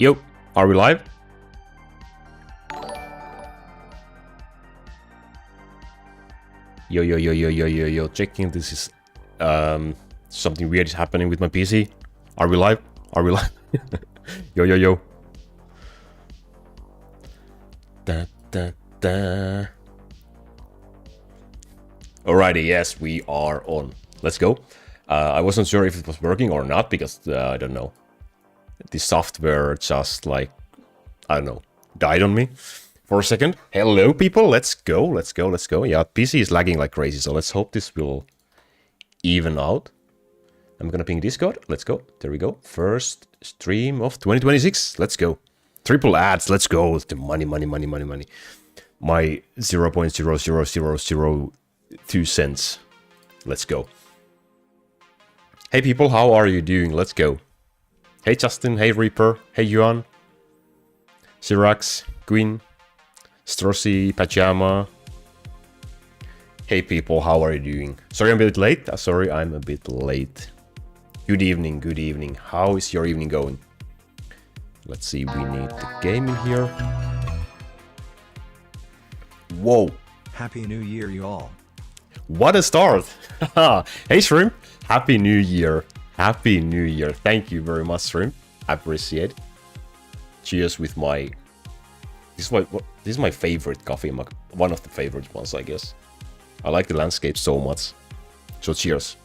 Yo, are we live? Yo, checking this is something weird is happening with my PC. Are we live? Are we live? Yo. Da. Alrighty, yes, we are on. Let's go. I wasn't sure if it was working or not because I don't know. The software just like, I don't know, died on me for a second. Hello people, let's go. Yeah, PC is lagging like crazy, so let's hope this will even out. I'm gonna ping Discord. Let's go. There we go. First stream of 2026. Let's go. Triple ads. Let's go. The money. My 0.00002 cents. Let's go. Hey people, how are you doing? Let's go. Hey Justin, hey Reaper, hey Yuan, Sirax, Queen, Strossi, Pajama. Hey people, how are you doing? Sorry I'm a bit late. Good evening. How is your evening going? Let's see, we need the game in here. Whoa. Happy New Year, you all. What a start. Hey Shrimp, Happy New Year. Happy New Year. Thank you very much, Shrimp. I appreciate it. Cheers with my... This is my favorite coffee mug. One of the favorite ones, I guess. I like the landscape so much. So cheers.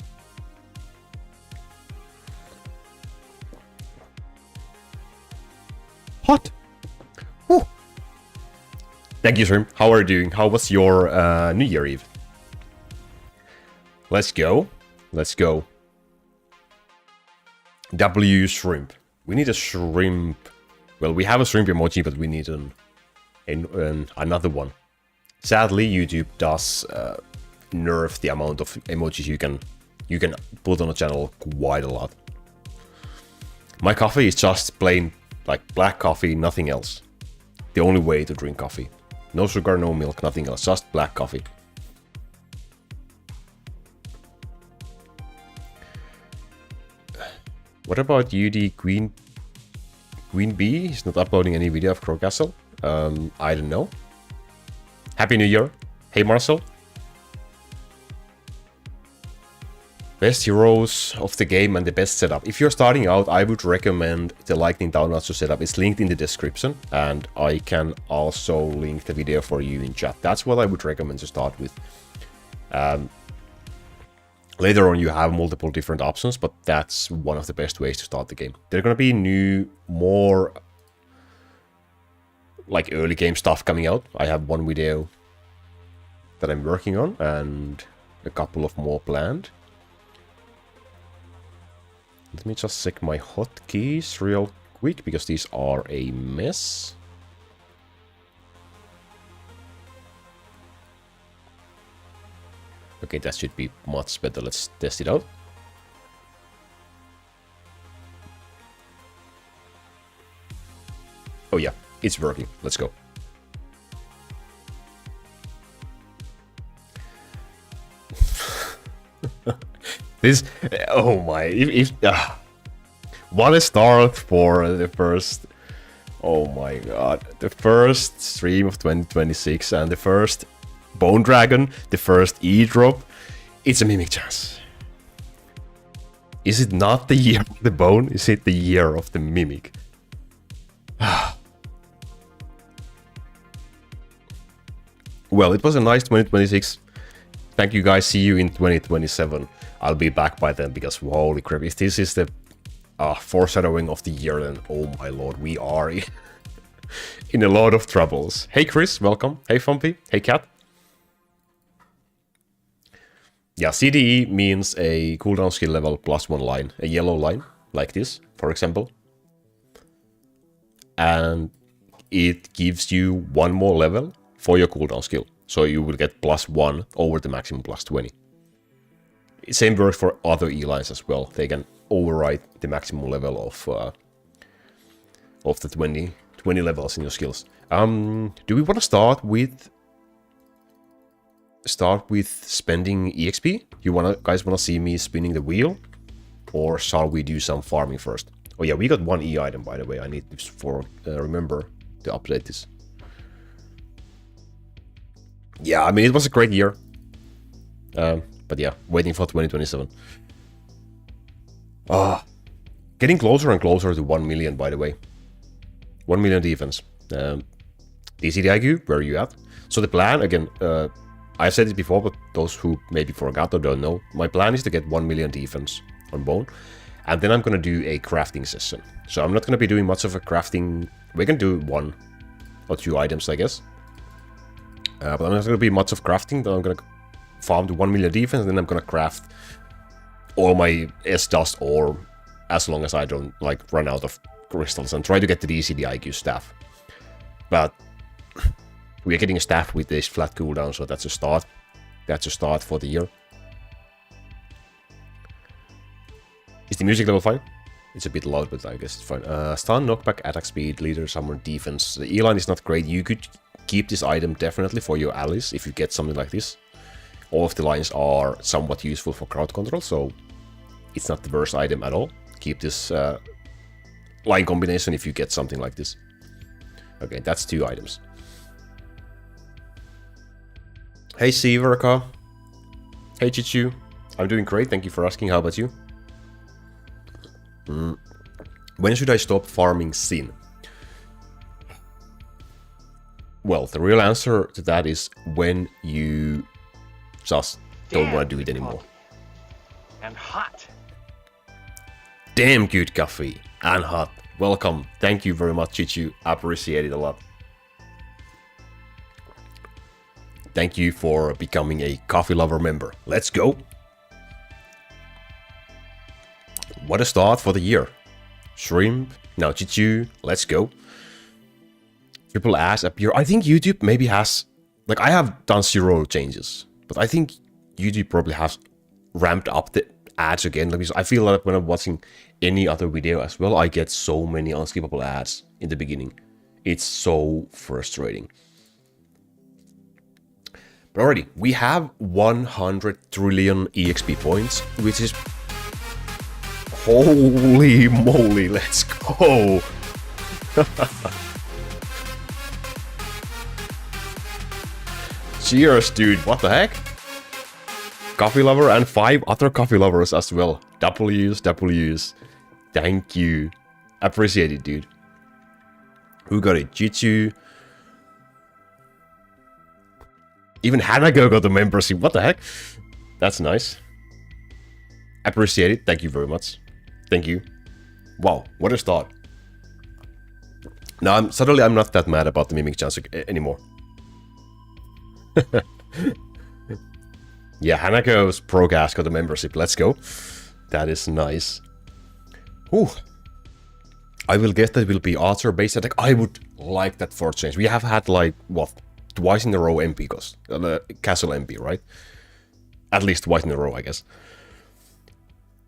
Hot. Woo. Thank you, Shrimp. How are you doing? How was your New Year Eve? Let's go. W shrimp. We need a shrimp. Well, we have a shrimp emoji, but we need another one. Sadly, YouTube does nerf the amount of emojis you can put on a channel quite a lot. My coffee is just plain like black coffee, nothing else. The only way to drink coffee. No sugar, no milk, nothing else. Just black coffee. What about UD Queen Bee? He's not uploading any video of Crow Castle. I don't know. Happy New Year. Hey Marcel. Best heroes of the game and the best setup. If you're starting out, I would recommend the Lightning Downmaster setup. It's linked in the description, and I can also link the video for you in chat. That's what I would recommend to start with. Later on, you have multiple different options, but that's one of the best ways to start the game. There's gonna be new, more like early game stuff coming out. I have one video that I'm working on, and a couple of more planned. Let me just check my hotkeys real quick, because these are a mess. Okay, that should be much better. Let's test it out. Oh yeah, it's working. Let's go. This, oh my, what a start for the first, oh my god, the first stream of 2026 and the first Bone Dragon, the first E-drop. It's a Mimic chance. Is it not the year of the Bone? Is it the year of the Mimic? Well, it was a nice 2026. Thank you guys. See you in 2027. I'll be back by then because holy crap, if this is the foreshadowing of the year, then oh my lord, we are in a lot of troubles. Hey Chris, welcome. Hey Fumpy. Hey Cat. Yeah, CDE means a cooldown skill level plus one line, a yellow line, like this, for example. And it gives you one more level for your cooldown skill. So you will get +1 over the maximum +20. Same works for other E-lines as well. They can override the maximum level of the 20 levels in your skills. Do we want to start with spending EXP? Guys wanna see me spinning the wheel? Or shall we do some farming first? Oh yeah, we got one E item, by the way. I need to remember to update this. Yeah, I mean, it was a great year. But yeah, waiting for 2027. Getting closer and closer to 1 million, by the way. 1 million defense. DCD IQ, where are you at? So the plan, again, I said it before, but those who maybe forgot or don't know, my plan is to get 1 million defense on bone. And then I'm going to do a crafting session. So I'm not going to be doing much of a crafting. We can do 1 or 2 items, I guess. But I'm not going to be much of crafting. Then I'm going to farm to 1 million defense, and then I'm going to craft all my S-Dust ore as long as I don't like run out of crystals and try to get the DCD IQ staff. But we are getting a staff with this flat cooldown, so that's a start. That's a start for the year. Is the music level fine? It's a bit loud, but I guess it's fine. Stun, knockback, attack speed, leader, summon, defense. The E-line is not great. You could keep this item definitely for your allies if you get something like this. All of the lines are somewhat useful for crowd control, so it's not the worst item at all. Keep this line combination if you get something like this. Okay, that's 2 items. Hey Severka. Hey Chichu. I'm doing great, thank you for asking. How about you? When should I stop farming Sin? Well, the real answer to that is when you just don't want to do it anymore. And hot. Damn good coffee and hot. Welcome. Thank you very much, Chichu. Appreciate it a lot. Thank you for becoming a coffee lover member. Let's go. What a start for the year. Shrimp. Now Chichu. Let's go. Triple ass appear. I think YouTube maybe has... Like, I have done 0 changes. But I think YouTube probably has ramped up the ads again. Because I feel like when I'm watching any other video as well, I get so many unskippable ads in the beginning. It's so frustrating. But already, we have 100 trillion EXP points, which is... Holy moly, let's go! Cheers, dude, what the heck? Coffee lover and 5 other coffee lovers as well. W's. Thank you. Appreciate it, dude. Who got it? Jitsu. Even Hanago got the membership. What the heck? That's nice. Appreciate it. Thank you very much. Thank you. Wow, what a start. Now, suddenly I'm not that mad about the Mimic chance anymore. Yeah, Hanako's Procast got the membership. Let's go. That is nice. Ooh. I will guess that will be Archer base attack. I would like that for change. We have had like, what, twice in a row MP cost. Castle MP, right? At least twice in a row, I guess.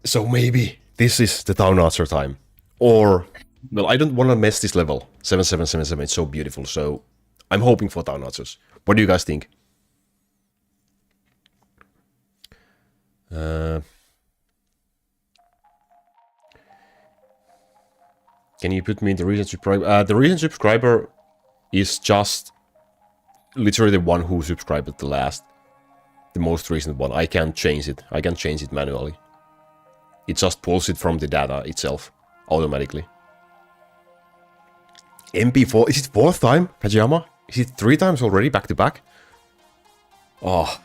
So maybe this is the Town Archer time. Or, well, I don't want to mess this level. 7777, it's so beautiful. So I'm hoping for Town Archers. What do you guys think? Can you put me in the recent subscriber? The recent subscriber is just literally the one who subscribed the most recent one. I can't change it. I can change it manually. It just pulls it from the data itself automatically. MP4, is it 4th time, Kajiyama? Is it 3 times already back to back? Oh,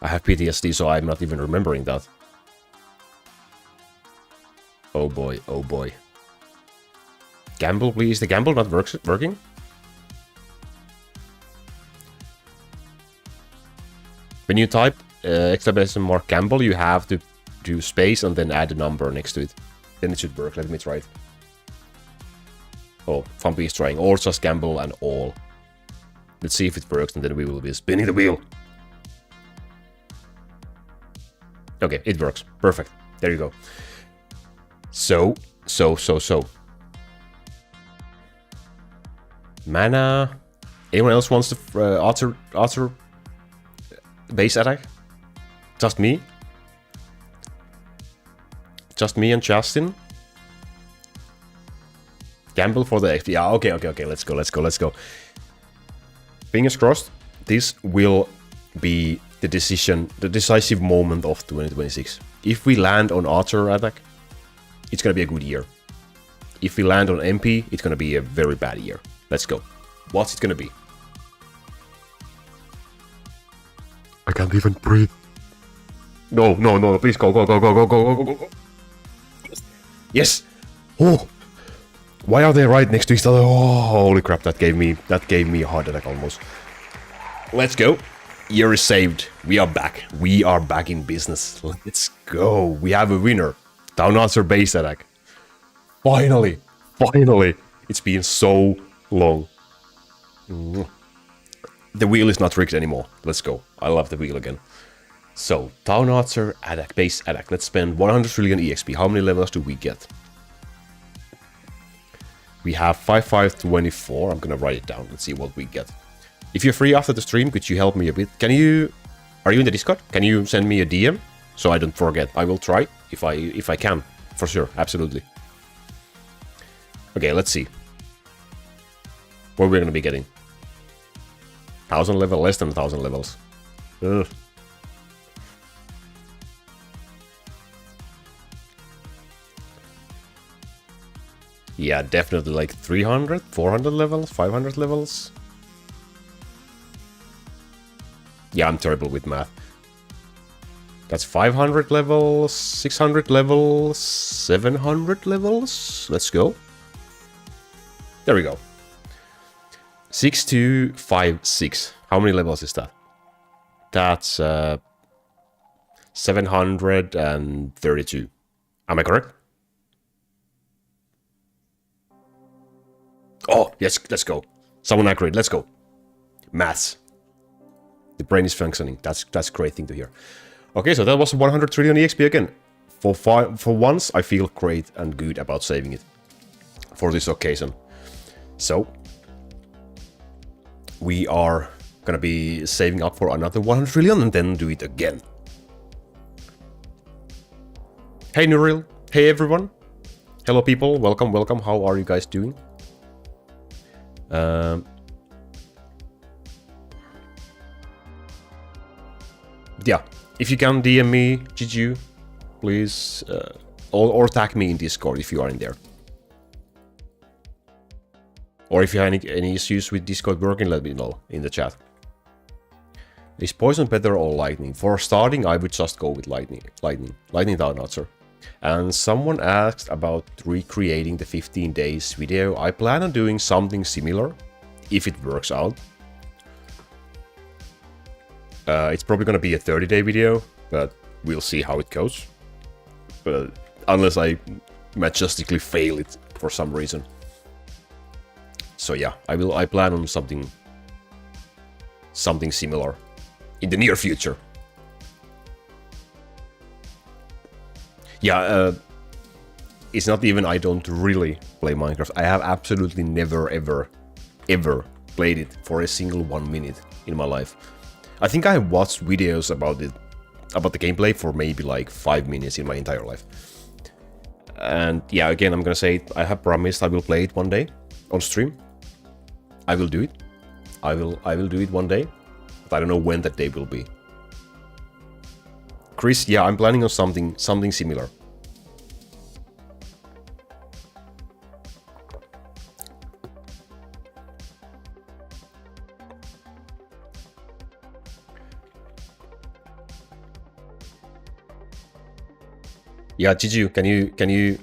I have PTSD, so I'm not even remembering that. Oh boy, oh boy. Gamble, please. The gamble not working? When you type exclamation mark gamble, you have to do space and then add a number next to it. Then it should work. Let me try it. Oh, Fumpy is trying. Or just gamble and all. Let's see if it works, and then we will be spinning the wheel. Okay, it works. Perfect. There you go. So. Mana. Anyone else wants the Archer base attack? Just me? Just me and Justin? Gamble for the XP. Yeah, okay. Let's go. Fingers crossed. This will be the decisive moment of 2026. If we land on Archer attack, it's gonna be a good year. If we land on MP, it's gonna be a very bad year. Let's go. What's it gonna be? I can't even breathe. No, please go. Yes! Oh! Why are they right next to each other? Oh, holy crap, that gave me a heart attack almost. Let's go. Year is saved. We are back. We are back in business. Let's go. We have a winner. Down answer base attack. Finally. It's been so long. The wheel is not rigged anymore. Let's go. I love the wheel again. So, Town Archer attack, base attack. Let's spend 100 trillion EXP. How many levels do we get? We have 5524. I'm gonna write it down. Let's see what we get. If you're free after the stream, could you help me a bit? Are you in the Discord? Can you send me a DM so I don't forget? I will try if I can, for sure, absolutely. Okay, let's see what we're gonna be getting. 1000 level, less than 1000 levels. Ugh. Yeah, definitely like 300, 400 levels, 500 levels. Yeah, I'm terrible with math. That's 500 levels, 600 levels, 700 levels. Let's go. There we go. 6256. How many levels is that? That's 732. Am I correct? Oh, yes, let's go. Someone accurate, let's go. Maths. The brain is functioning. That's a great thing to hear. Okay, so that was 100 trillion EXP again. For once, I feel great and good about saving it for this occasion. So, we are gonna be saving up for another 100 trillion and then do it again. Hey Nuril, hey everyone. Hello people, welcome. How are you guys doing? Yeah, if you can DM me, GG, please, or tag me in Discord if you are in there. Or if you have any issues with Discord working, let me know in the chat. Is poison better or lightning? For starting, I would just go with lightning down answer. And someone asked about recreating the 15 days video. I plan on doing something similar, if it works out. It's probably gonna be a 30-day video, but we'll see how it goes. But unless I majestically fail it for some reason. So yeah, I plan on something similar in the near future. Yeah, it's not even I don't really play Minecraft. I have absolutely never ever played it for a single 1 minute in my life. I think I have watched videos about the gameplay for maybe like 5 minutes in my entire life. And yeah, again, I'm gonna say it, I have promised I will play it one day on stream. I will do it. I will do it one day, but I don't know when that day will be. Chris, yeah, I'm planning on something similar. Yeah, Jiju, can you?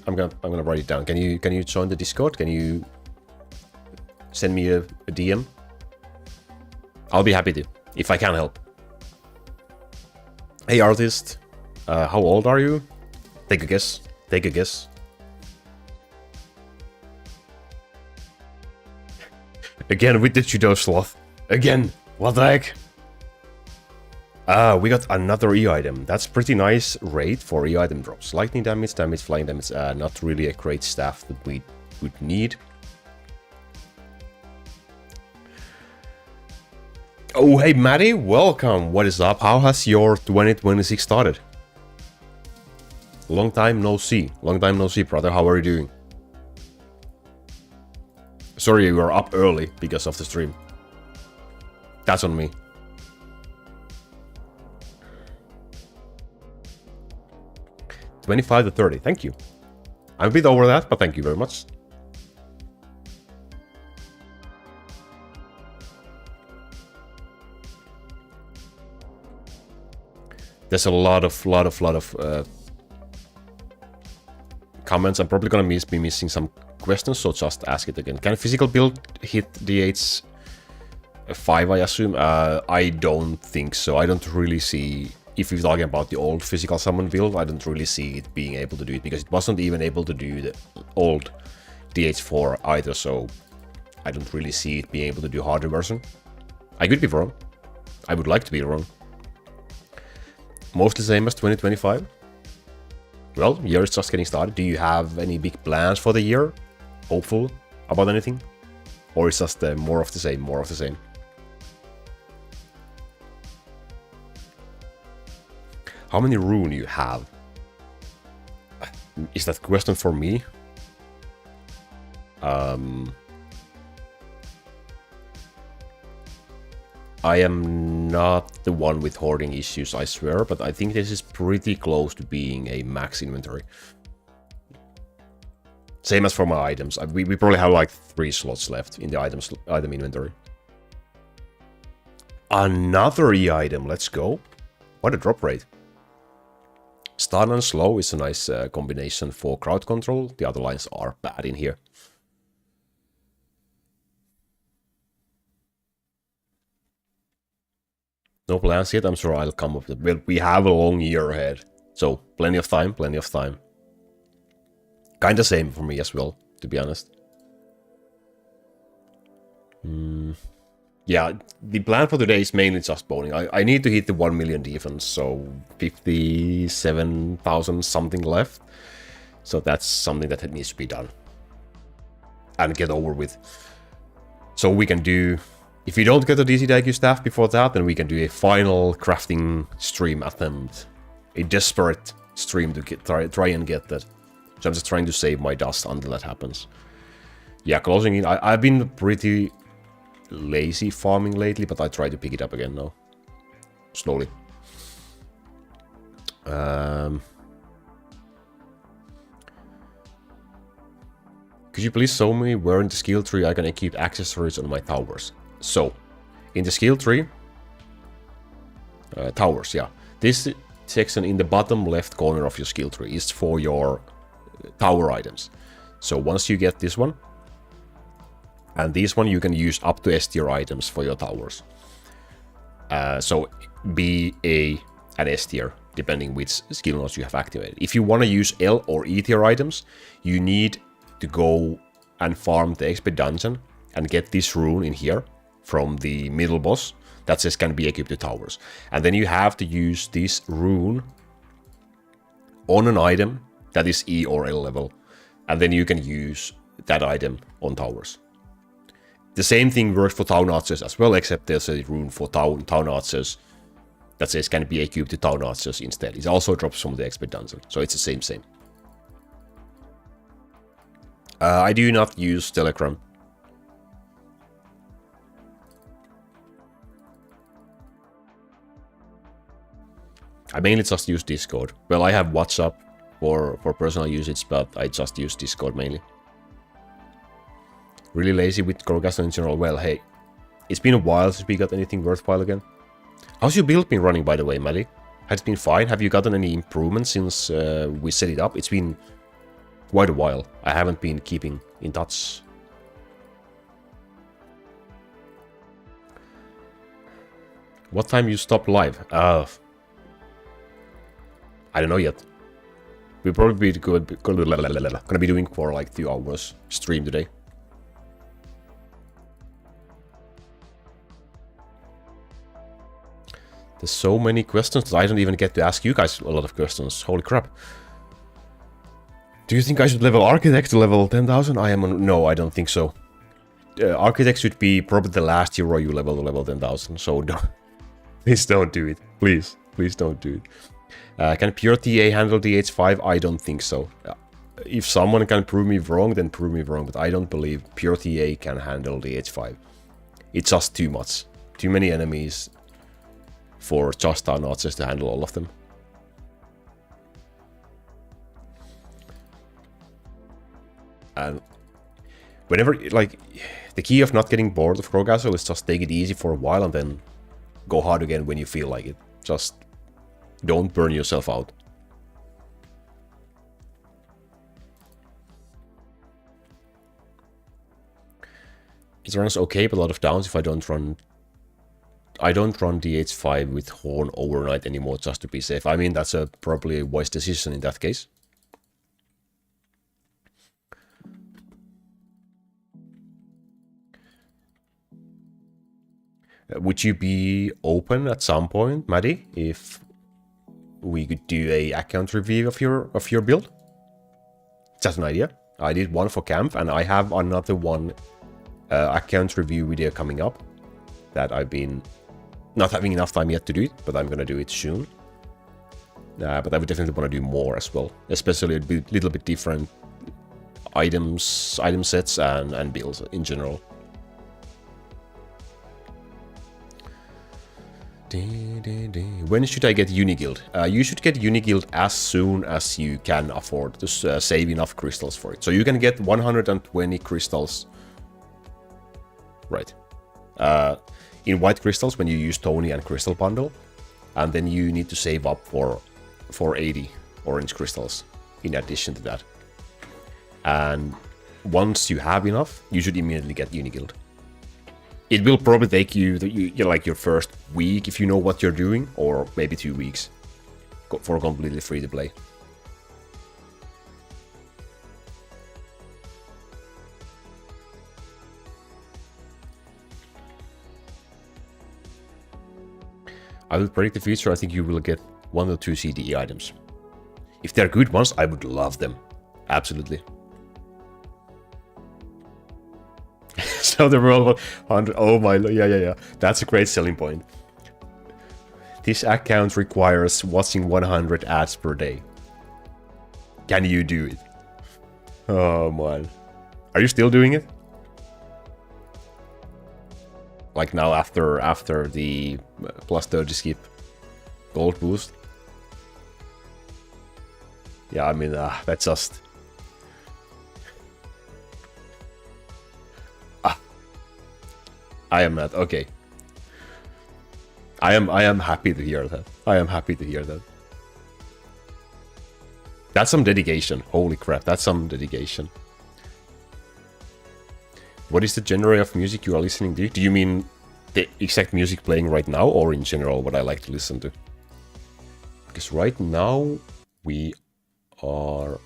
I'm gonna write it down. Can you join the Discord? Can you send me a DM? I'll be happy to, if I can help. Hey artist, how old are you? Take a guess. Take a guess. Again with the Judo Sloth. Again. What the heck? We got another E-item. That's pretty nice rate for E-item drops. Lightning damage, flying damage. Not really a great staff that we would need. Oh, hey Maddie, welcome. What is up? How has your 2026 started? Long time no see. Long time no see, brother. How are you doing? Sorry you were up early because of the stream. That's on me. $25 to $30, thank you. I'm a bit over that, but thank you very much. There's a lot of comments. I'm probably gonna be missing some questions, so just ask it again. Can physical build hit DH 5, I assume? I don't think so. I don't really see, if you're talking about the old physical summon build, I don't really see it being able to do it, because it wasn't even able to do the old DH4 either, so I don't really see it being able to do harder version. I could be wrong. I would like to be wrong. Mostly same as 2025. Well, year is just getting started. Do you have any big plans for the year? Hopeful about anything? Or is just more of the same, more of the same? How many rune you have? Is that question for me? I am not the one with hoarding issues, I swear, but I think this is pretty close to being a max inventory. Same as for my items. We probably have like 3 slots left in the item inventory. Another E-item, let's go. What a drop rate. Stun and slow is a nice combination for crowd control. The other lines are bad in here. No plans yet, I'm sure I'll come up with it. Well, we have a long year ahead. So, plenty of time, plenty of time. Kinda same for me as well, to be honest. Yeah, the plan for today is mainly just boning. I need to hit the 1 million defense, so 57,000 something left. So that's something that needs to be done. And get over with. So we can do... If we don't get the DC Daiku staff before that, then we can do a final crafting stream attempt. A desperate stream to try and get that. So I'm just trying to save my dust until that happens. Yeah, closing in. I've been pretty lazy farming lately, but I try to pick it up again now. Slowly. Could you please show me where in the skill tree I can equip accessories on my towers? So, in the skill tree, towers, yeah. This section in the bottom left corner of your skill tree is for your tower items. So once you get this one, and this one you can use up to S tier items for your towers. So B, A, and S tier, depending which skill nodes you have activated. If you want to use L or E tier items, you need to go and farm the XP dungeon and get this rune in here from the middle boss that says can be equipped to towers. And then you have to use this rune on an item that is E or L level. And then you can use that item on towers. The same thing works for town archers as well, except there's a rune for town archers that says can be equipped to town archers instead. It also drops from the XP dungeon, so it's the same. I do not use Telegram. I mainly just use Discord. Well, I have WhatsApp for personal usage, but I just use Discord mainly. Really lazy with Gorgaston in general. Well, hey, it's been a while since we got anything worthwhile again. How's your build been running, by the way, Maddie? Has it been fine? Have you gotten any improvements since we set it up? It's been quite a while. I haven't been keeping in touch. What time you stop live? I don't know yet. We'll probably be gonna be doing for like 2 hours stream today. There's so many questions that I don't even get to ask you guys a lot of questions. Holy crap. Do you think I should level Architect to level 10,000? I am on... No, I don't think so. Architect should be probably the last hero you level to level 10,000. So don't, please don't do it. Please don't do it. Can pure TA handle DH5? I don't think so. if someone can prove me wrong, then prove me wrong. But I don't believe pure TA can handle the H5. It's just too much. Too many enemies for just our notches to handle all of them. And whenever, like, the key of not getting bored of Crowcastle is just take it easy for a while and then go hard again when you feel like it. Just don't burn yourself out. It runs okay, but a lot of downs if I don't run DH5 with Horn overnight anymore just to be safe. I mean, that's probably a wise decision in that case. Would you be open at some point, Maddie, if we could do a account review of your build? Just an idea. I did one for camp, and I have another one account review video coming up that I've been not having enough time yet to do it, but I'm gonna do it soon. But I would definitely want to do more as well, especially a little bit different item sets and builds in general. When should I get Uniguild? You should get Uniguild as soon as you can afford to save enough crystals for it. So you can get 120 crystals. Right. In white crystals when you use Tony and Crystal Bundle. And then you need to save up for 80 orange crystals in addition to that. And once you have enough, you should immediately get Uniguild. It will probably take you like your first week if you know what you're doing, or maybe 2 weeks for completely free to play. I will predict the future. I think you will get 1 or 2 CDE items. If they're good ones, I would love them. Absolutely. So the world 100. Oh my, yeah. That's a great selling point. This account requires watching 100 ads per day. Can you do it? Oh man. Are you still doing it? Like now after the plus 30 skip gold boost? Yeah, I mean, that's just... I am not, okay. I am happy to hear that. I am happy to hear that. That's some dedication. Holy crap, that's some dedication. What is the genre of music you are listening to? Do you mean the exact music playing right now, or in general what I like to listen to? Because right now we are...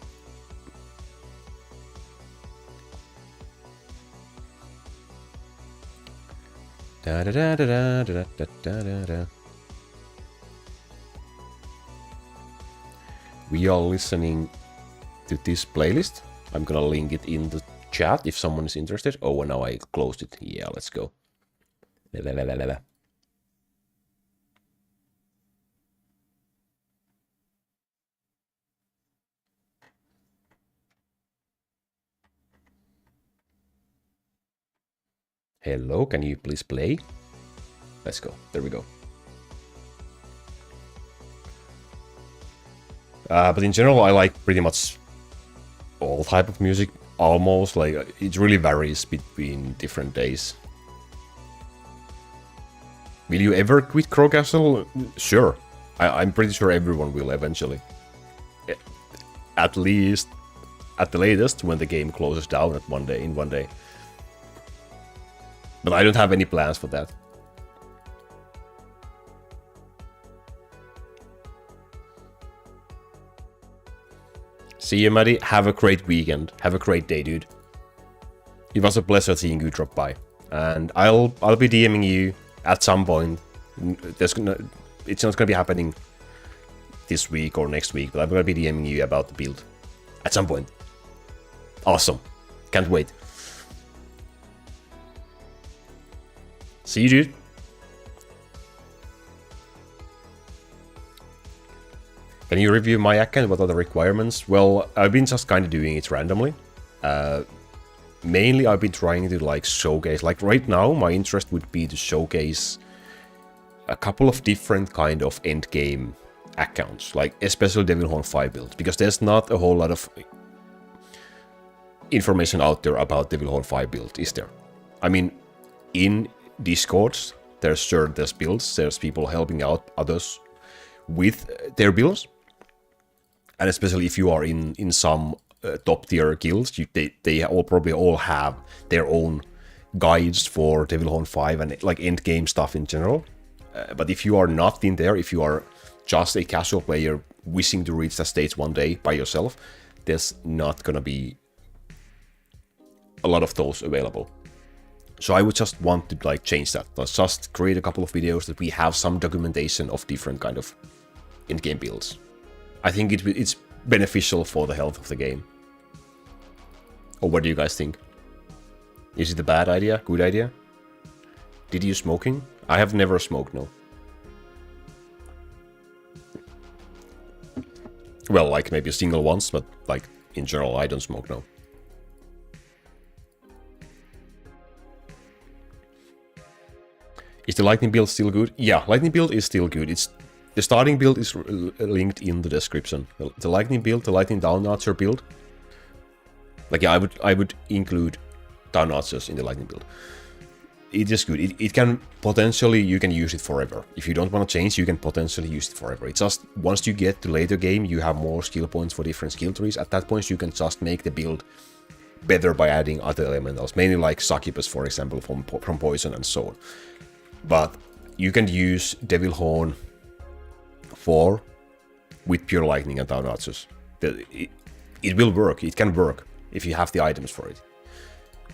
Da da da da da da da da da. We are listening to this playlist. I'm gonna link it in the chat if someone is interested. Oh, and now I closed it. Yeah, let's go. La, la, la, la, la. Hello, can you please play? Let's go. There we go. But in general, I like pretty much all type of music. Almost, like, it really varies between different days. Will you ever quit Crowcastle? Sure. I'm pretty sure everyone will eventually. At least, at the latest, when the game closes down in one day. But I don't have any plans for that. See you, Maddie. Have a great weekend. Have a great day, dude. It was a pleasure seeing you drop by. And I'll be DMing you at some point. It's not gonna be happening this week or next week, but I'm gonna be DMing you about the build at some point. Awesome. Can't wait. See you, dude. Can you review my account? What are the requirements? Well, I've been just kind of doing it randomly. Mainly, I've been trying to like showcase. Like right now, my interest would be to showcase a couple of different kind of endgame accounts, like especially Devil Horn 5 build, because there's not a whole lot of information out there about Devil Horn 5 build, is there? I mean, in Discords, there's builds, there's people helping out others with their builds, and especially if you are in some top tier guilds, they all probably all have their own guides for Devil Horn 5 and like end game stuff in general. But if you are not in there, if you are just a casual player wishing to reach that stage one day by yourself, there's not gonna be a lot of those available. So I would just want to like change that. Let's just create a couple of videos that we have some documentation of different kind of in-game builds. I think it's beneficial for the health of the game. Or what do you guys think? Is it a bad idea? Good idea? Did you smoking? I have never smoked, no. Well, like maybe a single once, but like in general, I don't smoke, no. Is the lightning build still good? Yeah, lightning build is still good. It's the starting build is linked in the description. The lightning build, the lightning down archer build. Like yeah, I would include down archers in the lightning build. It is good. It can potentially, you can use it forever. If you don't want to change, you can potentially use it forever. It's just once you get to later game, you have more skill points for different skill trees. At that point, you can just make the build better by adding other elementals, mainly like succubus, for example, from poison and so on. But you can use Devil Horn 4 with pure lightning and down archers. It will work. It can work if you have the items for it.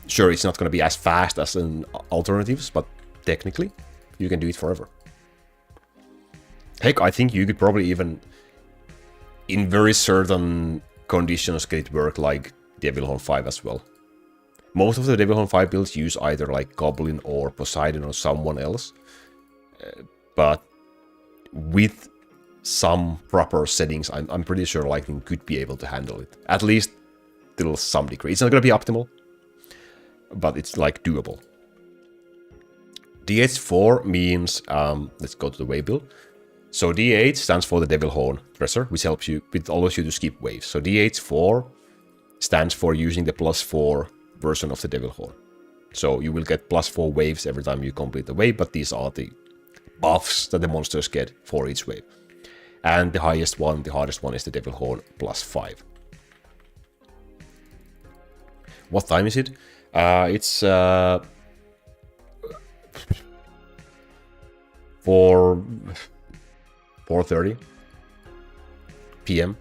Sure, it's not going to be as fast as in alternatives, but technically, you can do it forever. Heck, I think you could probably even, in very certain conditions, get it work like Devil Horn 5 as well. Most of the Devil Horn 5 builds use either like Goblin or Poseidon or someone else. But with some proper settings, I'm pretty sure Lightning could be able to handle it. At least till some degree. It's not going to be optimal, but it's like doable. DH4 means, let's go to the wave build. So DH stands for the Devil Horn Treasure, which helps you, it allows you to skip waves. So DH4 stands for using the +4 version of the Devil Horn. So you will get +4 waves every time you complete the wave, but these are the buffs that the monsters get for each wave. And the highest one, the hardest one is the Devil Horn +5. What time is it? It's 4:30 p.m.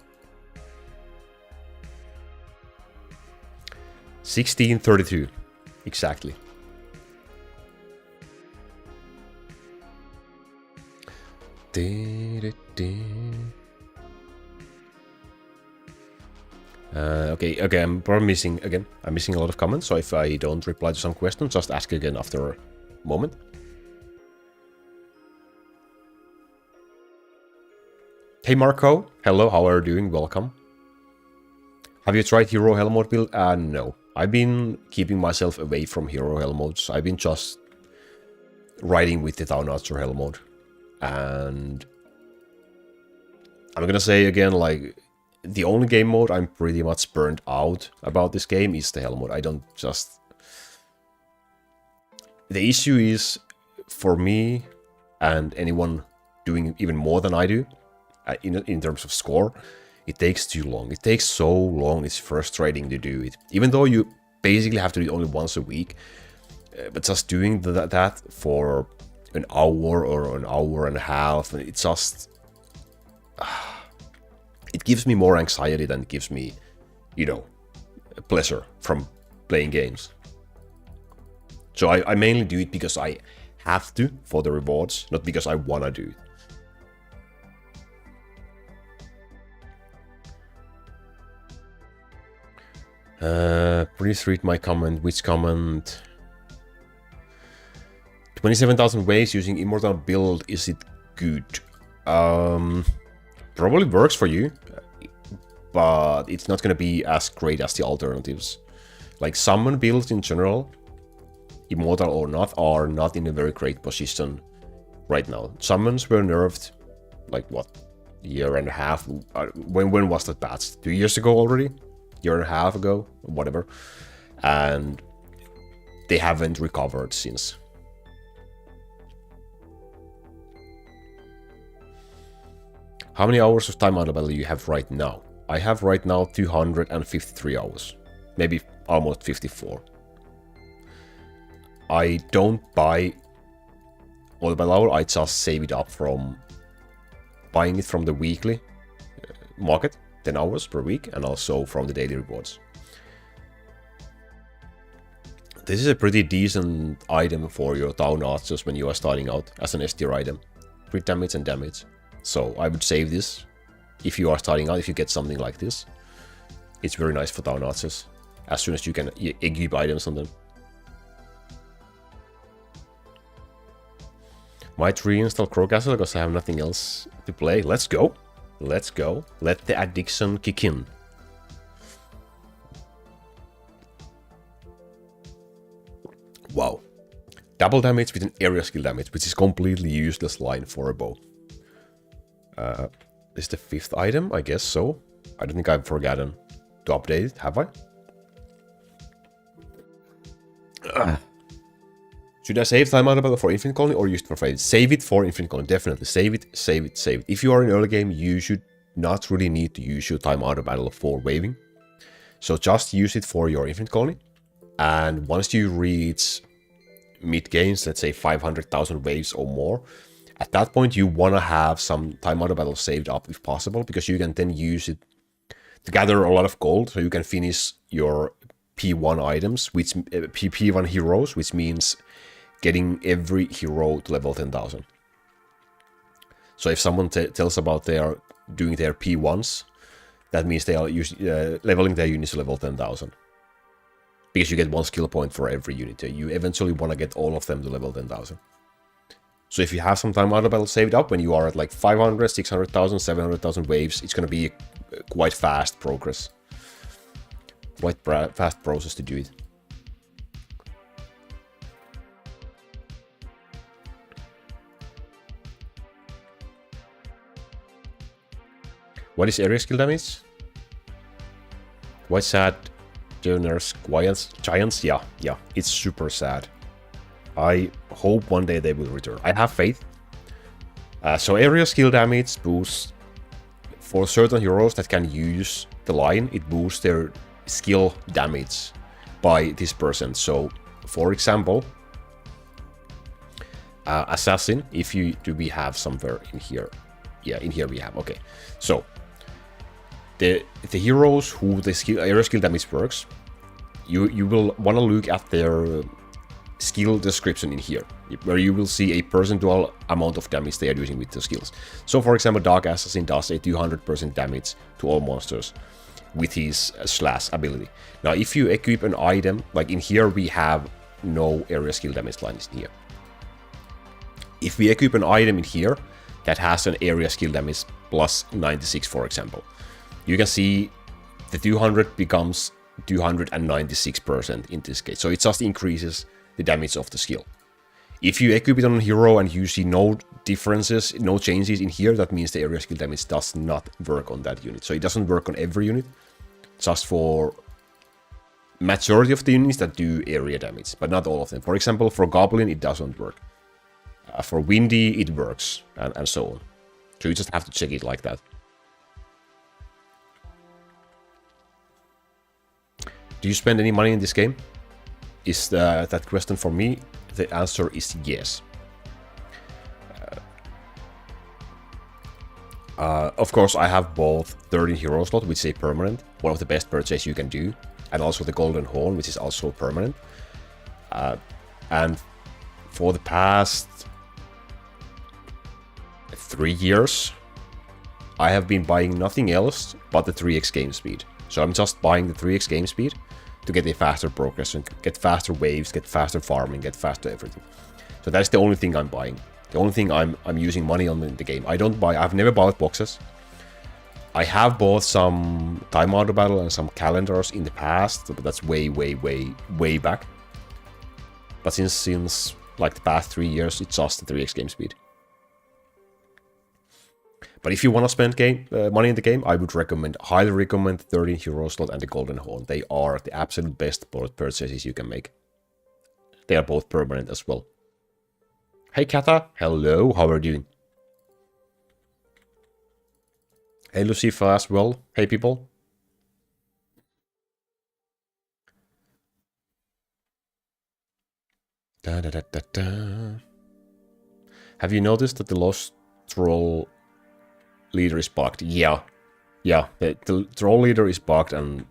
16:32 exactly. Okay, I'm probably missing again. I'm missing a lot of comments, so if I don't reply to some questions, just ask again after a moment. Hey Marco, hello, how are you doing? Welcome. Have you tried Hero Hell mode build? No. I've been keeping myself away from Hero Hell modes. I've been just riding with the Town Archer Hell mode. And I'm gonna say again, like, the only game mode I'm pretty much burnt out about this game is the Hell mode. I don't just... The issue is, for me, and anyone doing even more than I do, in terms of score, it takes too long. It takes so long, it's frustrating to do it. Even though you basically have to do it only once a week, but just doing that for an hour or an hour and a half, it's just... it gives me more anxiety than it gives me, you know, pleasure from playing games. So I mainly do it because I have to for the rewards, not because I wanna do it. Please read my comment. Which comment? 27,000 waves using Immortal build. Is it good? probably works for you, but it's not going to be as great as the alternatives. Like summon builds in general, immortal or not, are not in a very great position right now. Summons were nerfed, like what, year and a half? When was that patch? 2 years ago already? Year and a half ago? Whatever. And they haven't recovered since. How many hours of time out of battle do you have right now? I have right now 253 hours. Maybe almost 54. I don't buy all the battle hour, I just save it up from buying it from the weekly market, 10 hours per week, and also from the daily rewards. This is a pretty decent item for your town archers when you are starting out as an S tier item. Crit damage and damage. So I would save this if you are starting out, if you get something like this. It's very nice for town archers, as soon as you can equip items on them. Might reinstall Crow Castle because I have nothing else to play. Let's go. Let's go. Let the addiction kick in. Wow. Double damage with an area skill damage, which is completely useless line for a bow. Is the 5th item? I guess so. I don't think I've forgotten to update it, have I? Should I save time out of battle for Infinite Colony or use it for Fade? Save it for Infinite Colony, definitely. Save it, save it, save it. If you are in early game, you should not really need to use your time out of battle for waving. So just use it for your Infinite Colony. And once you reach mid games, let's say 500,000 waves or more, at that point you want to have some time out of battle saved up if possible, because you can then use it to gather a lot of gold, so you can finish your P1 items, which P1 heroes, which means getting every hero to level 10,000. So if someone tells about they are doing their P1s, that means they are leveling their units to level 10,000. Because you get 1 skill point for every unit. You eventually want to get all of them to level 10,000. So if you have some time out of battle saved up, when you are at like 500, 600,000, 700,000 waves, it's going to be a quite fast progress. Quite fast process to do it. What is area skill damage? Quite sad. Donors, giants, yeah, it's super sad. I hope one day they will return. I have faith. So area skill damage boosts for certain heroes that can use the line. It boosts their skill damage by this percent. So, for example, assassin. If you do, we have somewhere in here. Yeah, in here we have. Okay, so the heroes who the area skill damage works, you will want to look at their skill description in here, where you will see a percentual amount of damage they are using with the skills. So for example, Dark Assassin does a 200% damage to all monsters with his slash ability. Now if you equip an item, like in here we have no area skill damage lines in here. If we equip an item in here that has an area skill damage plus 96, for example, you can see the 200 becomes 296% in this case. So it just increases the damage of the skill. If you equip it on a hero and you see no differences, no changes in here, that means the area skill damage does not work on that unit. So it doesn't work on every unit, just for majority of the units that do area damage, but not all of them. For example, for Goblin, it doesn't work. For Windy, it works, and so on. So you just have to check it like that. Do you spend any money in this game? Is that question for me? The answer is yes. Of course, I have both 13 hero slot, which is a permanent, one of the best purchases you can do, and also the Golden Horn, which is also permanent. And for the past 3 years, I have been buying nothing else but the 3x game speed. So I'm just buying the 3x game speed to get a faster progression, get faster waves, get faster farming, get faster everything. So that's the only thing I'm buying. The only thing I'm using money on in the game. I've never bought boxes. I have bought some Time Auto Battle and some calendars in the past, but that's way back. But since like the past 3 years, it's just the 3x game speed. But if you want to spend money in the game, I would highly recommend the 13 Hero Slot and the Golden Horn. They are the absolute best board purchases you can make. They are both permanent as well. Hey Kata, hello, how are you doing? Hey Lucifer as well, hey people. Da, da, da, da, da. Have you noticed that the Lost Troll leader is bugged? Yeah, the troll leader is bugged, and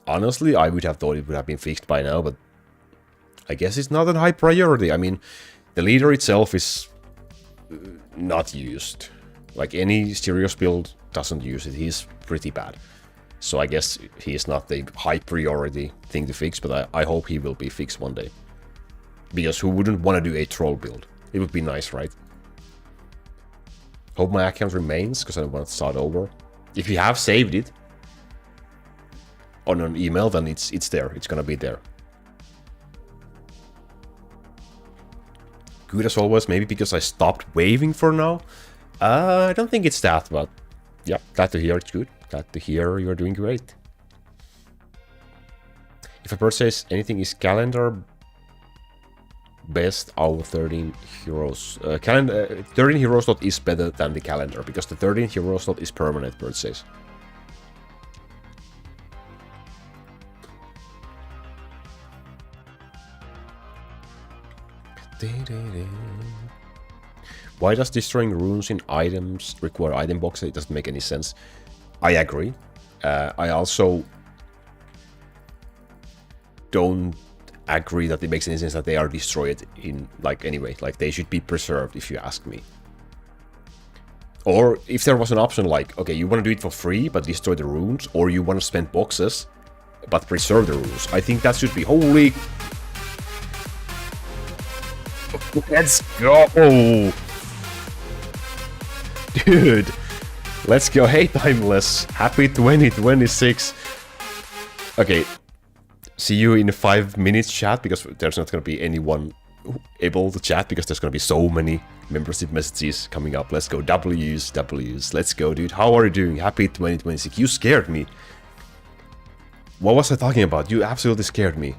honestly, I would have thought it would have been fixed by now, but I guess it's not a high priority. I mean, the leader itself is not used. Like any Stereos build doesn't use it. He's pretty bad. So I guess he is not the high priority thing to fix, but I hope he will be fixed one day. Because who wouldn't want to do a troll build? It would be nice, right? Hope my account remains, because I want to start over. If you have saved it on an email, then it's there. It's gonna be there. Good as always, maybe because I stopped waving for now. I don't think it's that, but yeah, glad to hear it's good. Glad to hear you're doing great. If I purchase anything, is calendar best out of 13 heroes. 13 hero slot is better than the calendar, because the 13 hero slot is permanent purchase. Why does destroying runes in items require item boxes? It doesn't make any sense. I agree. I also don't agree that it makes any sense that they are destroyed in, like, anyway. Like, they should be preserved, if you ask me. Or if there was an option like, okay, you want to do it for free but destroy the runes, or you want to spend boxes but preserve the runes. I think that should be holy. Let's go! Dude, let's go. Hey, Timeless. Happy 2026. Okay, see you in 5 minutes, chat, because there's not going to be anyone able to chat, because there's going to be so many membership messages coming up. Let's go. W's. Let's go, dude. How are you doing? Happy 2026. You scared me. What was I talking about? You absolutely scared me.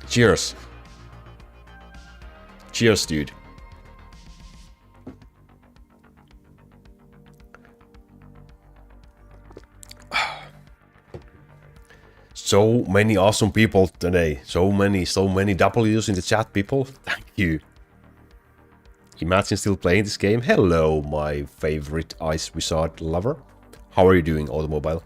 Cheers. Cheers, dude. So many awesome people today. So many W's in the chat, people. Thank you. Imagine still playing this game. Hello, my favorite Ice Wizard lover. How are you doing, Automobile?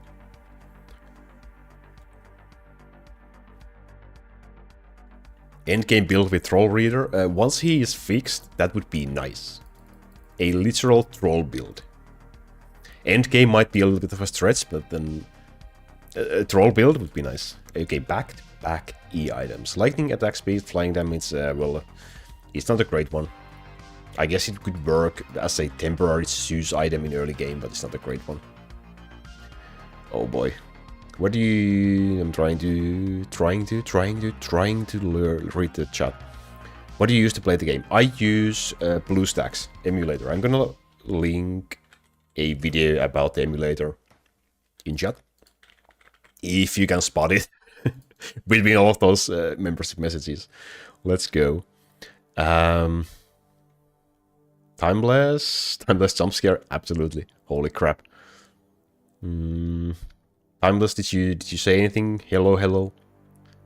Endgame build with Troll Reader. Once he is fixed, that would be nice. A literal troll build. Endgame might be a little bit of a stretch, but then a troll build would be nice. Okay, back-to-back E items. Lightning attack speed, flying damage, well, it's not a great one. I guess it could work as a temporary use item in early game, but it's not a great one. Oh boy. What do you... I'm trying to read the chat. What do you use to play the game? I use BlueStacks emulator. I'm gonna link a video about the emulator in chat, if you can spot it between all of those membership messages. Let's go. Timeless jump scare, absolutely. Holy crap. Timeless, did you say anything? Hello.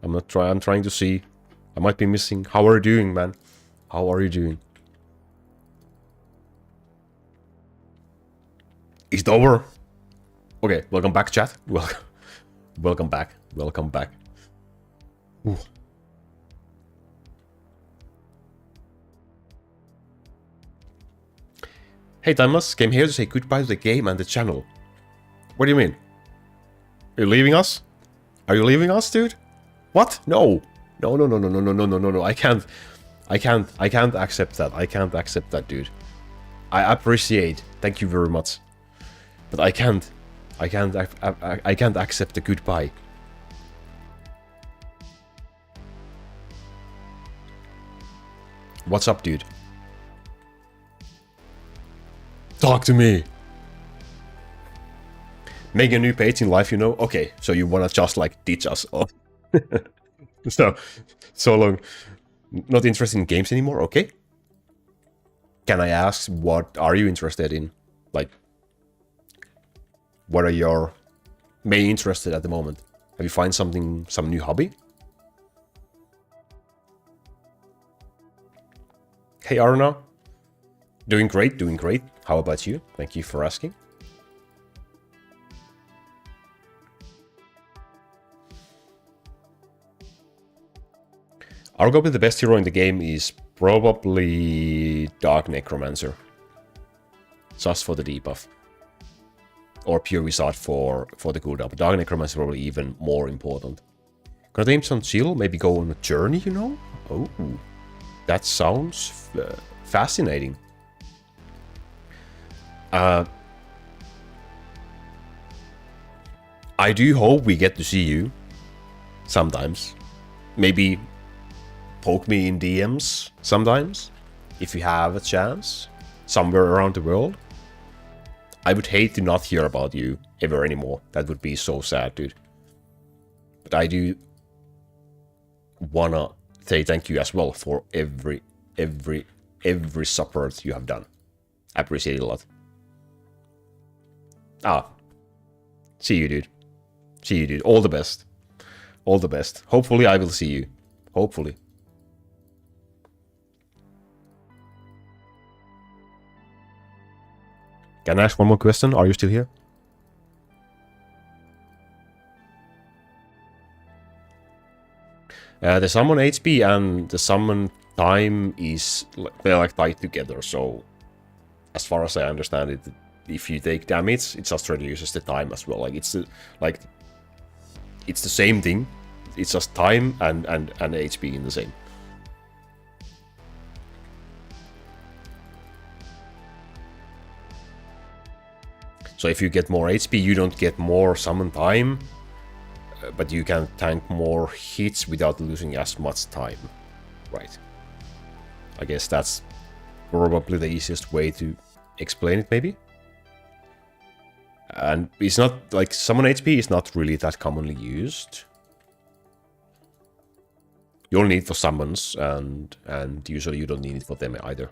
I'm trying to see. I might be missing. How are you doing, man? How are you doing? Is it over? Okay, welcome back, chat. Welcome back. Ooh. Hey, Timeless, came here to say goodbye to the game and the channel. What do you mean? Are you leaving us? Are you leaving us, dude? What? No. No. I can't accept that. I can't accept that, dude. I appreciate. Thank you very much. But I can't. I can't accept a goodbye. What's up, dude? Talk to me. Make a new page in life, you know? Okay, so you wanna just like ditch us off. So long. Not interested in games anymore, okay? Can I ask, what are you interested in? Like, what are your main interested at the moment? Have you found something, some new hobby? Hey Arna. Doing great, doing great. How about you? Thank you for asking. Arguably the best hero in the game is probably Dark Necromancer. Just for the debuff. Or Pure Wizard for the cooldown. But Dark Necromancer is probably even more important. Gonna aim some chill, maybe go on a journey, you know? Oh, that sounds fascinating. I do hope we get to see you sometimes. Maybe poke me in DMs sometimes, if you have a chance, somewhere around the world. I would hate to not hear about you ever anymore. That would be so sad, dude. But I do wanna say thank you as well for every support you have done. I appreciate it a lot. See you, dude. See you, dude. All the best. All the best. Hopefully I will see you. Hopefully. Can I ask one more question? Are you still here? The summon HP and the summon time is, they're like tied together, so as far as I understand it, if you take damage, it just reduces the time as well. Like it's the same thing. It's just time and HP in the same. So if you get more HP, you don't get more summon time, but you can tank more hits without losing as much time. Right. I guess that's probably the easiest way to explain it, maybe. And it's not like summon HP is not really that commonly used. You only need it for summons, and usually you don't need it for them either.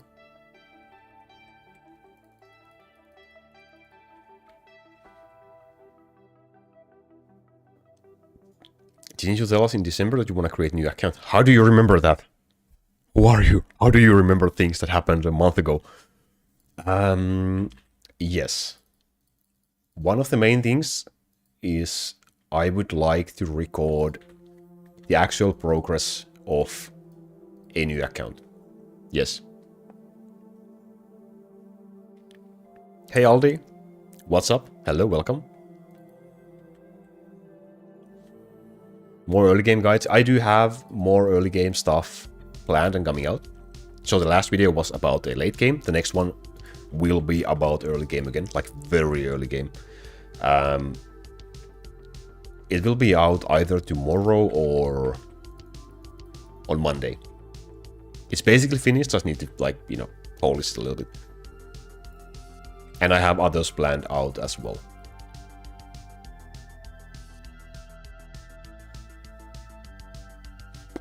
Didn't you tell us in December that you want to create a new account? How do you remember that? Who are you? How do you remember things that happened a month ago? Yes. One of the main things is I would like to record the actual progress of a new account. Yes. Hey Aldi. What's up? Hello, welcome. More early game guides. I do have more early game stuff planned and coming out. So the last video was about a late game. The next one will be about early game again, like very early game. It will be out either tomorrow or on Monday. It's basically finished, just need to, like, you know, polish it a little bit. And I have others planned out as well.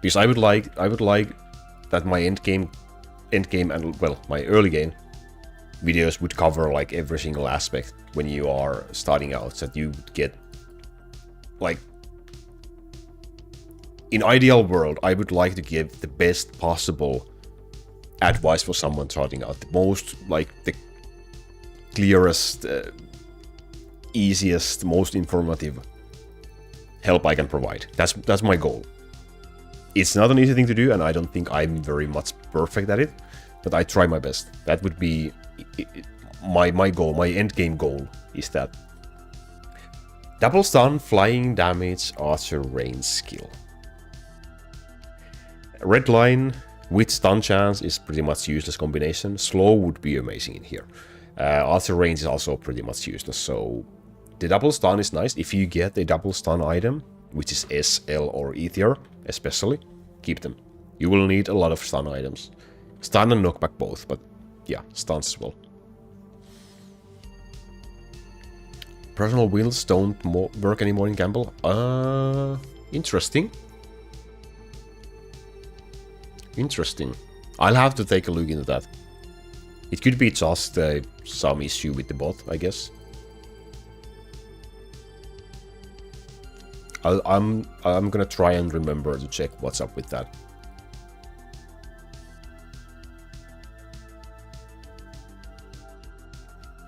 Because I would like that my endgame and, well, my early game videos would cover like every single aspect when you are starting out, so that you get, like, in ideal world, I would like to give the best possible advice for someone starting out, the most, like, the clearest, easiest, most informative help I can provide. That's my goal. It's not an easy thing to do, and I don't think I'm very much perfect at it, but I try my best. That would be my goal, my end game goal is that. Double stun, flying damage, archer range skill. Red line, With stun chance is pretty much useless combination. Slow would be amazing in here. Alter range is also pretty much useless, so the double stun is nice. If you get a double stun item, which is S, L, or E tier, especially, keep them. You will need a lot of stun items. Stun and knockback both, but yeah, stuns as well. Personal wheels don't work anymore in Gamble. Interesting. Interesting. I'll have to take a look into that. It could be just some issue with the bot, I guess. I'm gonna try and remember to check what's up with that.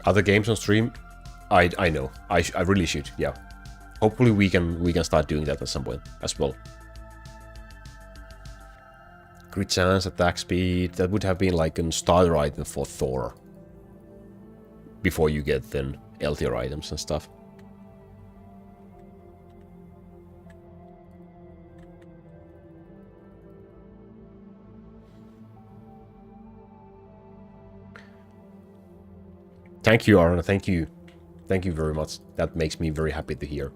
Other games on stream? I know. I really should. Yeah. Hopefully we can start doing that at some point as well. Crit chance, attack speed. That would have been like a starter item for Thor. Before you get then L tier items and stuff. Thank you, Arna. Thank you. Thank you very much. That makes me very happy to hear.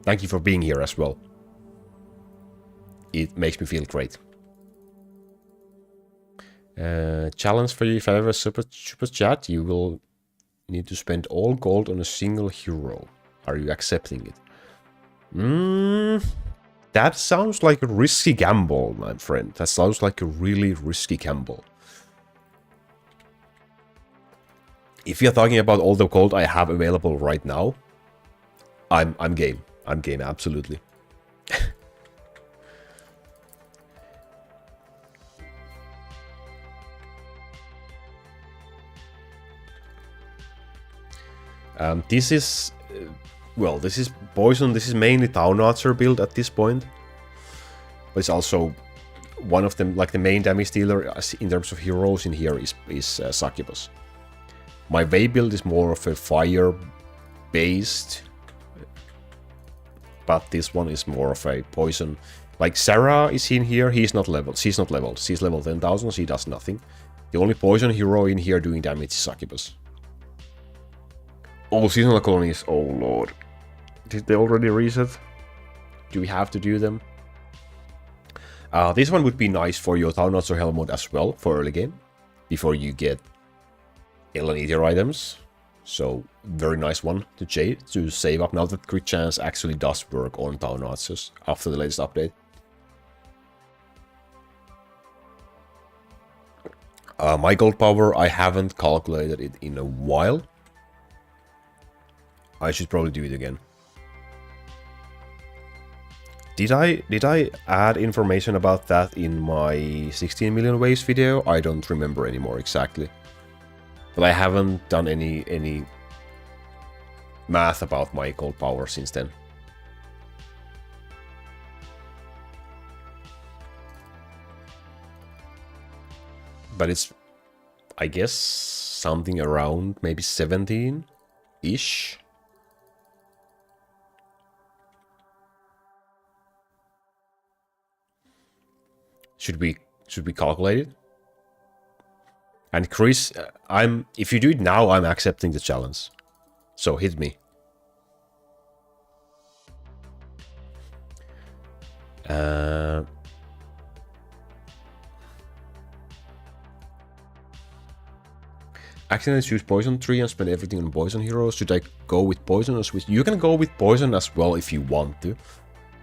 Thank you for being here as well. It makes me feel great. Challenge for you. If I ever super chat, you will need to spend all gold on a single hero. Are you accepting it? That sounds like a risky gamble, my friend. That sounds like a really risky gamble. If you're talking about all the gold I have available right now, I'm game. I'm game, absolutely. This is, well, this is poison. This is mainly Town Archer build at this point. But it's also one of them, like the main damage dealer in terms of heroes in here is Succubus. My Vey build is more of a fire-based, but this one is more of a poison. Like Sarah is in here, he's not leveled. She's not leveled. She's level 10,000, she does nothing. The only poison hero in here doing damage is Succubus. Oh, seasonal colonies. Oh lord. Did they already reset? Do we have to do them? This one would be nice for your Town Archer Helmut as well for early game. Before you get L and E tier items. So, very nice one to save up now that crit chance actually does work on Town Archers after the latest update. My gold power, I haven't calculated it in a while. I should probably do it again. Did I add information about that in my 16 million waves video? I don't remember anymore exactly. But I haven't done any math about my gold power since then. But it's, I guess, something around maybe 17-ish. Should we calculate it? And Chris, if you do it now, I'm accepting the challenge. So hit me. Accidentally choose poison tree and spend everything on poison heroes. Should I go with poison or switch? You can go with poison as well if you want to.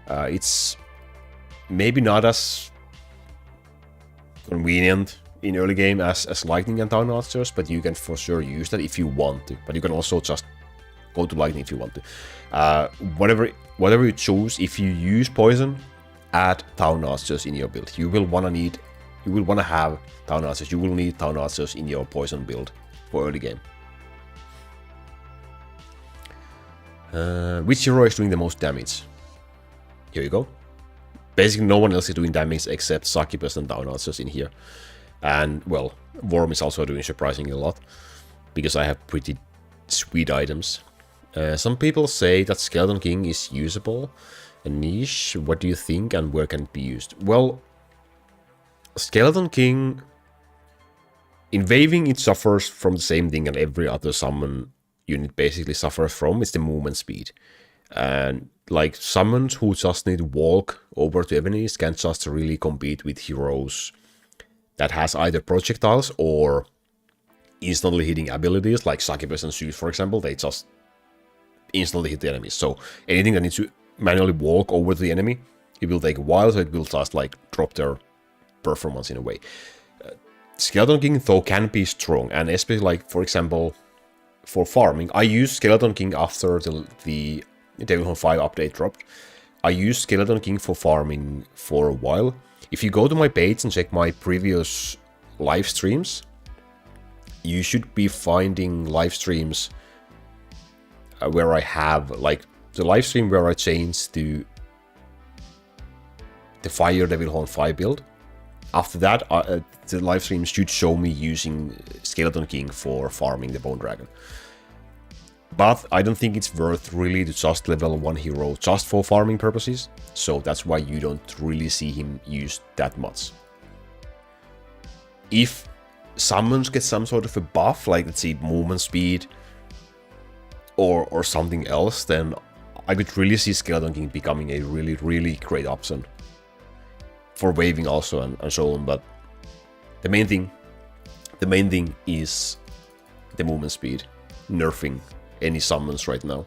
It's maybe not as convenient in early game as lightning and Town Archers, but you can for sure use that if you want to. But you can also just go to lightning if you want to. Whatever you choose, if you use poison, add Town Archers in your build. You will wanna have Town Archers. You will need Town Archers in your poison build for early game. Which hero is doing the most damage? Here you go. Basically, no one else is doing damage except Succubus and Town Archers in here. And, well, Worm is also doing surprisingly a lot, because I have pretty sweet items. Some people say that Skeleton King is usable, a niche. What do you think and where can it be used? Well, Skeleton King, in waving, it suffers from the same thing and every other summon unit basically suffers from. It's the movement speed. And like summons who just need to walk over to enemies can just really compete with heroes that has either projectiles or instantly hitting abilities, like Succubus and Zeus, for example. They just instantly hit the enemies. So anything that needs to manually walk over to the enemy, it will take a while, so it will just like drop their performance in a way. Skeleton King though can be strong, and especially like, for example, for farming, I used Skeleton King after the Devil Horn 5 update dropped. I used Skeleton King for farming for a while. If you go to my page and check my previous live streams, you should be finding live streams where I have, like, the live stream where I changed to the Fire Devil Horn 5 build. After that, the live stream should show me using Skeleton King for farming the Bone Dragon. But I don't think it's worth really to just level one hero just for farming purposes, so that's why you don't really see him used that much. If summons get some sort of a buff, like let's say movement speed or something else, then I could really see Skeleton King becoming a really, really great option. For waving also and so on, but the main thing is the movement speed, nerfing any summons right now.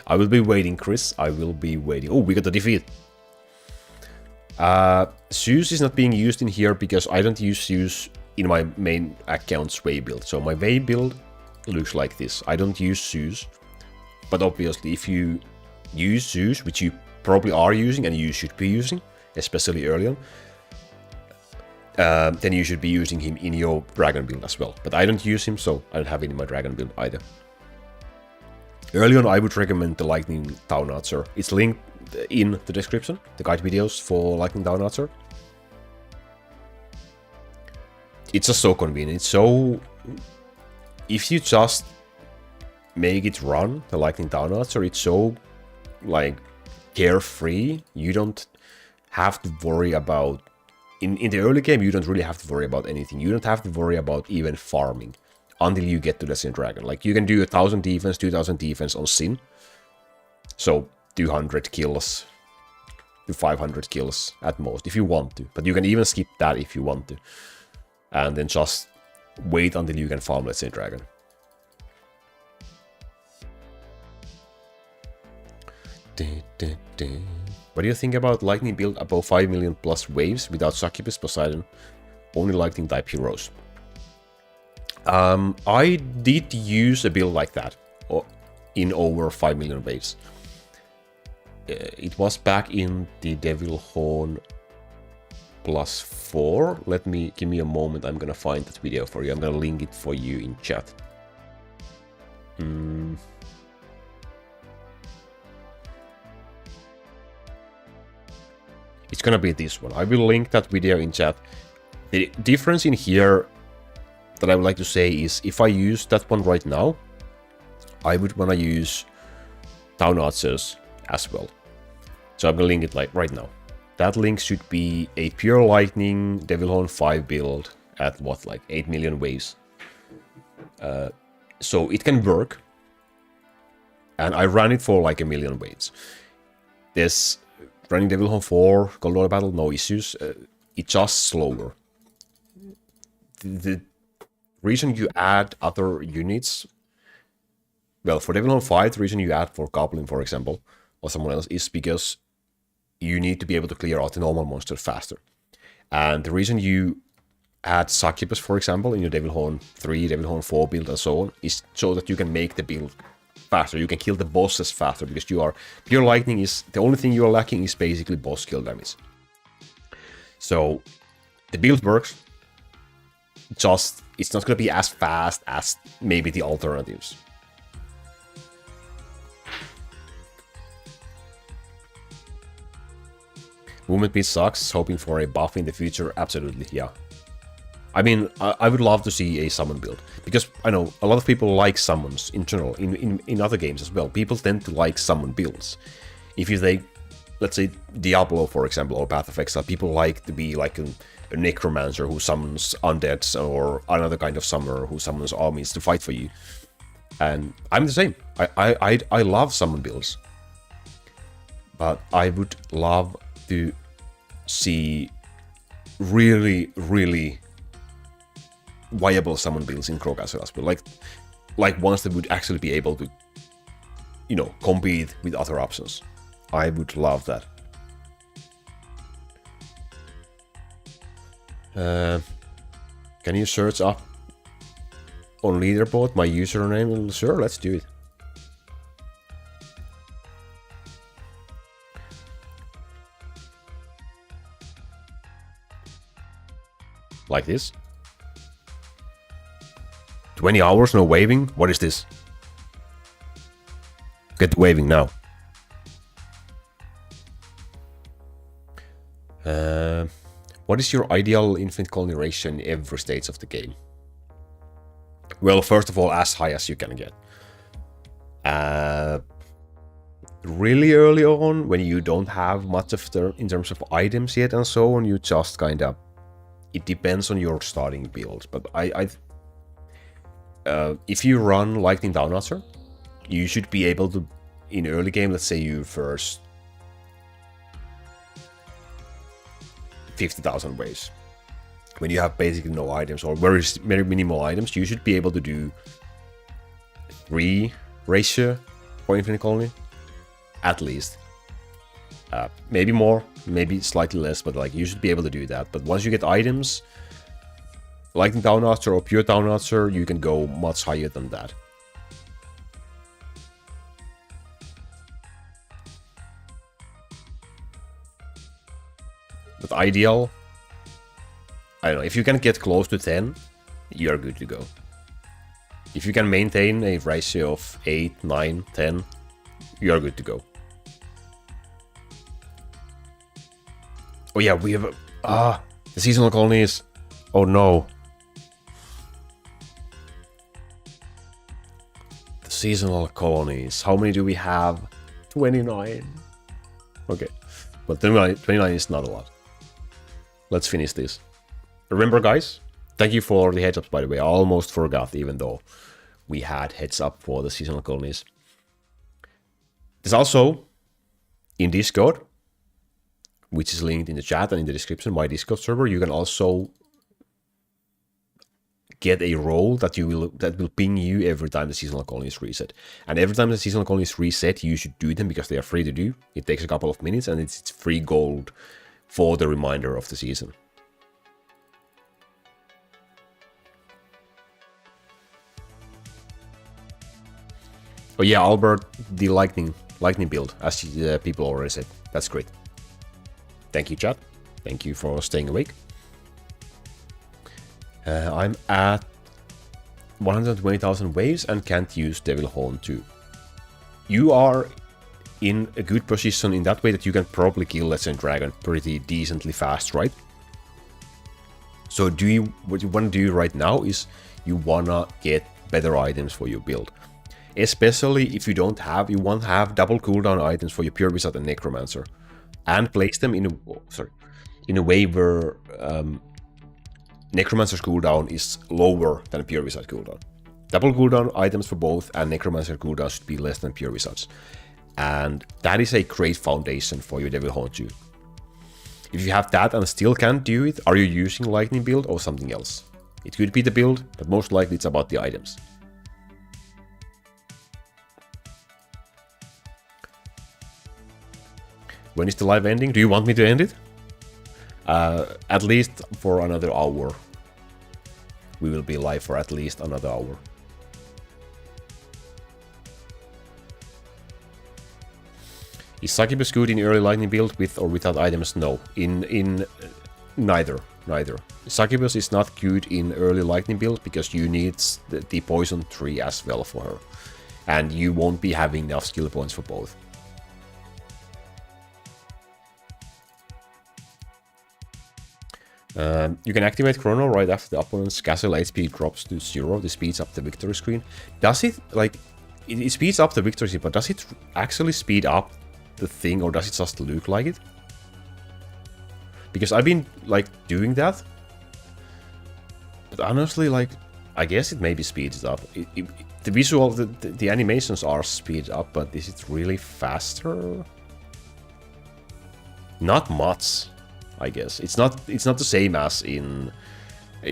I will be waiting, Chris. I will be waiting. Oh, we got the defeat. Zeus is not being used in here because I don't use Zeus in my main account's Way build. So my Way build looks like this. I don't use Zeus, but obviously if you use Zeus, which you probably are using and you should be using, especially early on, then you should be using him in your dragon build as well. But I don't use him, so I don't have it in my dragon build either. Early on, I would recommend the Lightning Town Archer. It's linked in the description, the guide videos for Lightning Town Archer. It's just so convenient. So if you just make it run, the Lightning Town Archer, it's so like carefree. You don't have to worry about, in the early game, you don't really have to worry about anything. You don't have to worry about even farming until you get to the Sin Dragon. Like, you can do 1000 defense, 2000 defense on Sin. So 200 kills to 500 kills at most, if you want to. But you can even skip that if you want to. And then just wait until you can farm the Sin Dragon. What do you think about Lightning build above 5 million plus waves without Succubus, Poseidon, only Lightning type heroes? I did use a build like that in over 5 million waves. It was back in the Devil Horn +4. Give me a moment. I'm gonna find that video for you. I'm gonna link it for you in chat. It's gonna be this one. I will link that video in chat. The difference in here that I would like to say is, if I use that one right now, I would wanna use Town Archers as well. So I'm gonna link it like right now. That link should be a pure Lightning Devil Horn 5 build at what, like 8 million waves. So it can work. And I ran it for like 1 million waves. This running Devil Horn 4, Gold Order Battle, no issues. It's just slower. The reason you add other units, well, for Devil Horn 5, the reason you add for Goblin, for example, or someone else, is because you need to be able to clear out the normal monster faster. And the reason you add Succubus, for example, in your Devil Horn 3, Devil Horn 4 build and so on, is so that you can make the build faster. You can kill the bosses faster, because you are pure Lightning is the only thing you are lacking is basically boss kill damage. So the build works, just it's not going to be as fast as maybe the alternatives. Movement speed sucks, hoping for a buff in the future, absolutely, yeah. I mean, I would love to see a summon build, because I know a lot of people like summons in general, in other games as well. People tend to like summon builds. If you take let's say Diablo, for example, or Path of Exile, people like to be like a necromancer who summons undeads, or another kind of summoner who summons armies to fight for you. And I'm the same. I love summon builds, but I would love to see really, really viable summon builds in Crowcastle as well. Like ones that would actually be able to, you know, compete with other options. I would love that. Can you search up on leaderboard my username? Sure, let's do it. Like this. 20 hours, no waving? What is this? Get the waving now. What is your ideal infinite colony ratio in every stage of the game? Well, first of all, as high as you can get. Really early on, when you don't have much of the in terms of items yet and so on, you just kind of, it depends on your starting build. But if you run Lightning Downarcher, you should be able to, in early game, let's say you first 50,000 waves. When you have basically no items or very minimal items, you should be able to do 3 ratio for Infinite Colony, at least. Maybe more, maybe slightly less, but like you should be able to do that. But once you get items, Lightning Downarcher or Pure Downarcher, you can go much higher than that. But ideal, I don't know, if you can get close to 10, you're good to go. If you can maintain a ratio of 8, 9, 10, you're good to go. Oh yeah, we have the seasonal colonies. Oh no. The seasonal colonies. How many do we have? 29. Okay. But 29 is not a lot. Let's finish this. Remember, guys, thank you for the heads ups, by the way. I almost forgot, even though we had heads up for the seasonal colonies. There's also in Discord, which is linked in the chat and in the description, my Discord server, you can also get a role that will ping you every time the seasonal colonies reset. And every time the seasonal colonies reset, you should do them because they are free to do. It takes a couple of minutes and it's free gold for the remainder of the season. Oh yeah, Albert, the lightning build, as people already said. That's great. Thank you, chat. Thank you for staying awake. I'm at 120,000 waves and can't use Devil Horn 2. You are in a good position in that way that you can probably kill Legend Dragon pretty decently fast, right? So what you want to do right now is you wanna get better items for your build. Especially if you want to have double cooldown items for your Pure Wizard and Necromancer. And place them in a way where Necromancer's cooldown is lower than Pure Wizard cooldown. Double cooldown items for both and Necromancer cooldown should be less than Pure Wizard's. And that is a great foundation for your Devil Horn 2. If you have that and still can't do it, are you using Lightning build or something else? It could be the build, but most likely it's about the items. When is the live ending? Do you want me to end it? At least for another hour. We will be live for at least another hour. Is Succubus good in early lightning build with or without items? No. In neither. Succubus is not good in early lightning build because you need the poison tree as well for her. And you won't be having enough skill points for both. You can activate Chrono right after the opponent's castle HP drops to 0. This speeds up the victory screen. Does it, like, it speeds up the victory screen, but does it actually speed up the thing, or does it just look like it? Because I've been, like, doing that. But honestly, like, I guess it maybe speeds up. The visual, the animations are speeded up, but is it really faster? Not much, I guess. It's not the same as in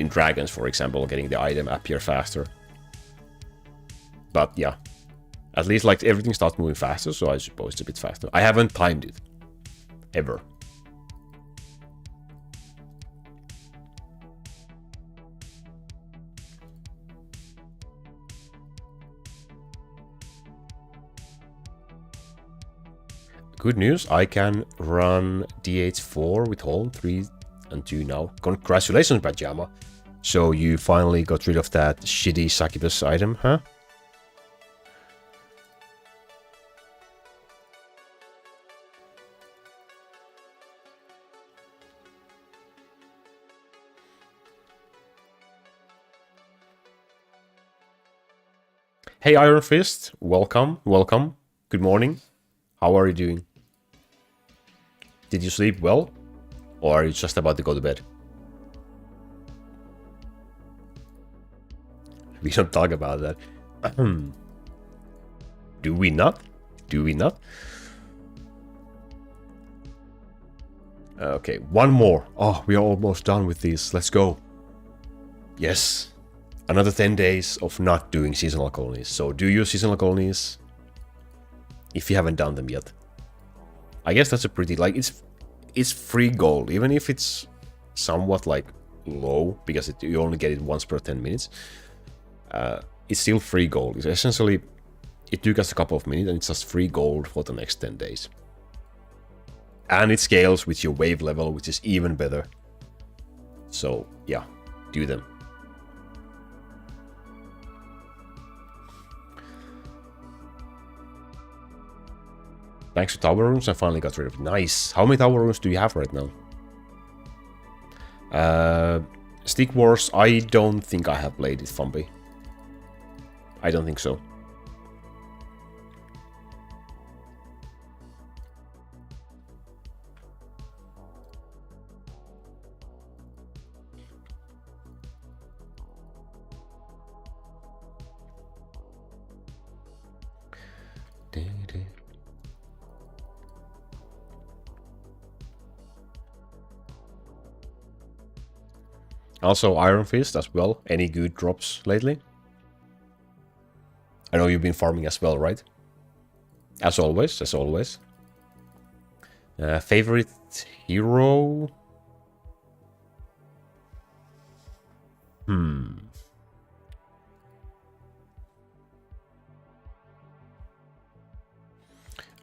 Dragons, for example, getting the item appear faster. But yeah, at least like everything starts moving faster, so I suppose it's a bit faster. I haven't timed it ever. Good news, I can run DH4 with Holm 3 and 2 now. Congratulations, Pajama. So you finally got rid of that shitty succubus item, huh? Hey Iron Fist, welcome, welcome. Good morning. How are you doing? Did you sleep well? Or are you just about to go to bed? We don't talk about that. Do we not? Do we not? Okay, one more. Oh, we are almost done with this. Let's go. Yes. Another 10 days of not doing seasonal colonies. So do your seasonal colonies if you haven't done them yet. I guess that's a pretty, like, it's free gold, even if it's somewhat like low because you only get it once per 10 minutes. It's still free gold. It's essentially, it took us a couple of minutes and it's just free gold for the next 10 days. And it scales with your wave level, which is even better. So yeah, do them. Thanks to tower rooms, I finally got rid of it. Nice. How many tower rooms do you have right now? Stick Wars, I don't think I have played it, Fumby. I don't think so. Also, Iron Fist as well. Any good drops lately? I know you've been farming as well, right? As always, as always. Favorite hero?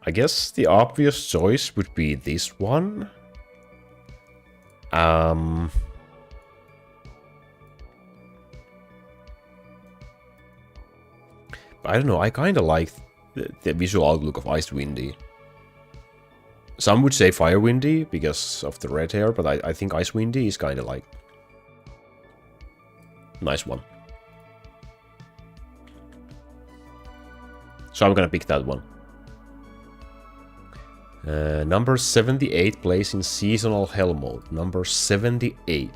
I guess the obvious choice would be this one. I don't know, I kind of like the visual outlook of Icewindy. Some would say Firewindy because of the red hair, but I think Icewindy is kind of like... nice one. So I'm gonna pick that one. Number 78 plays in Seasonal Hell mode. Number 78.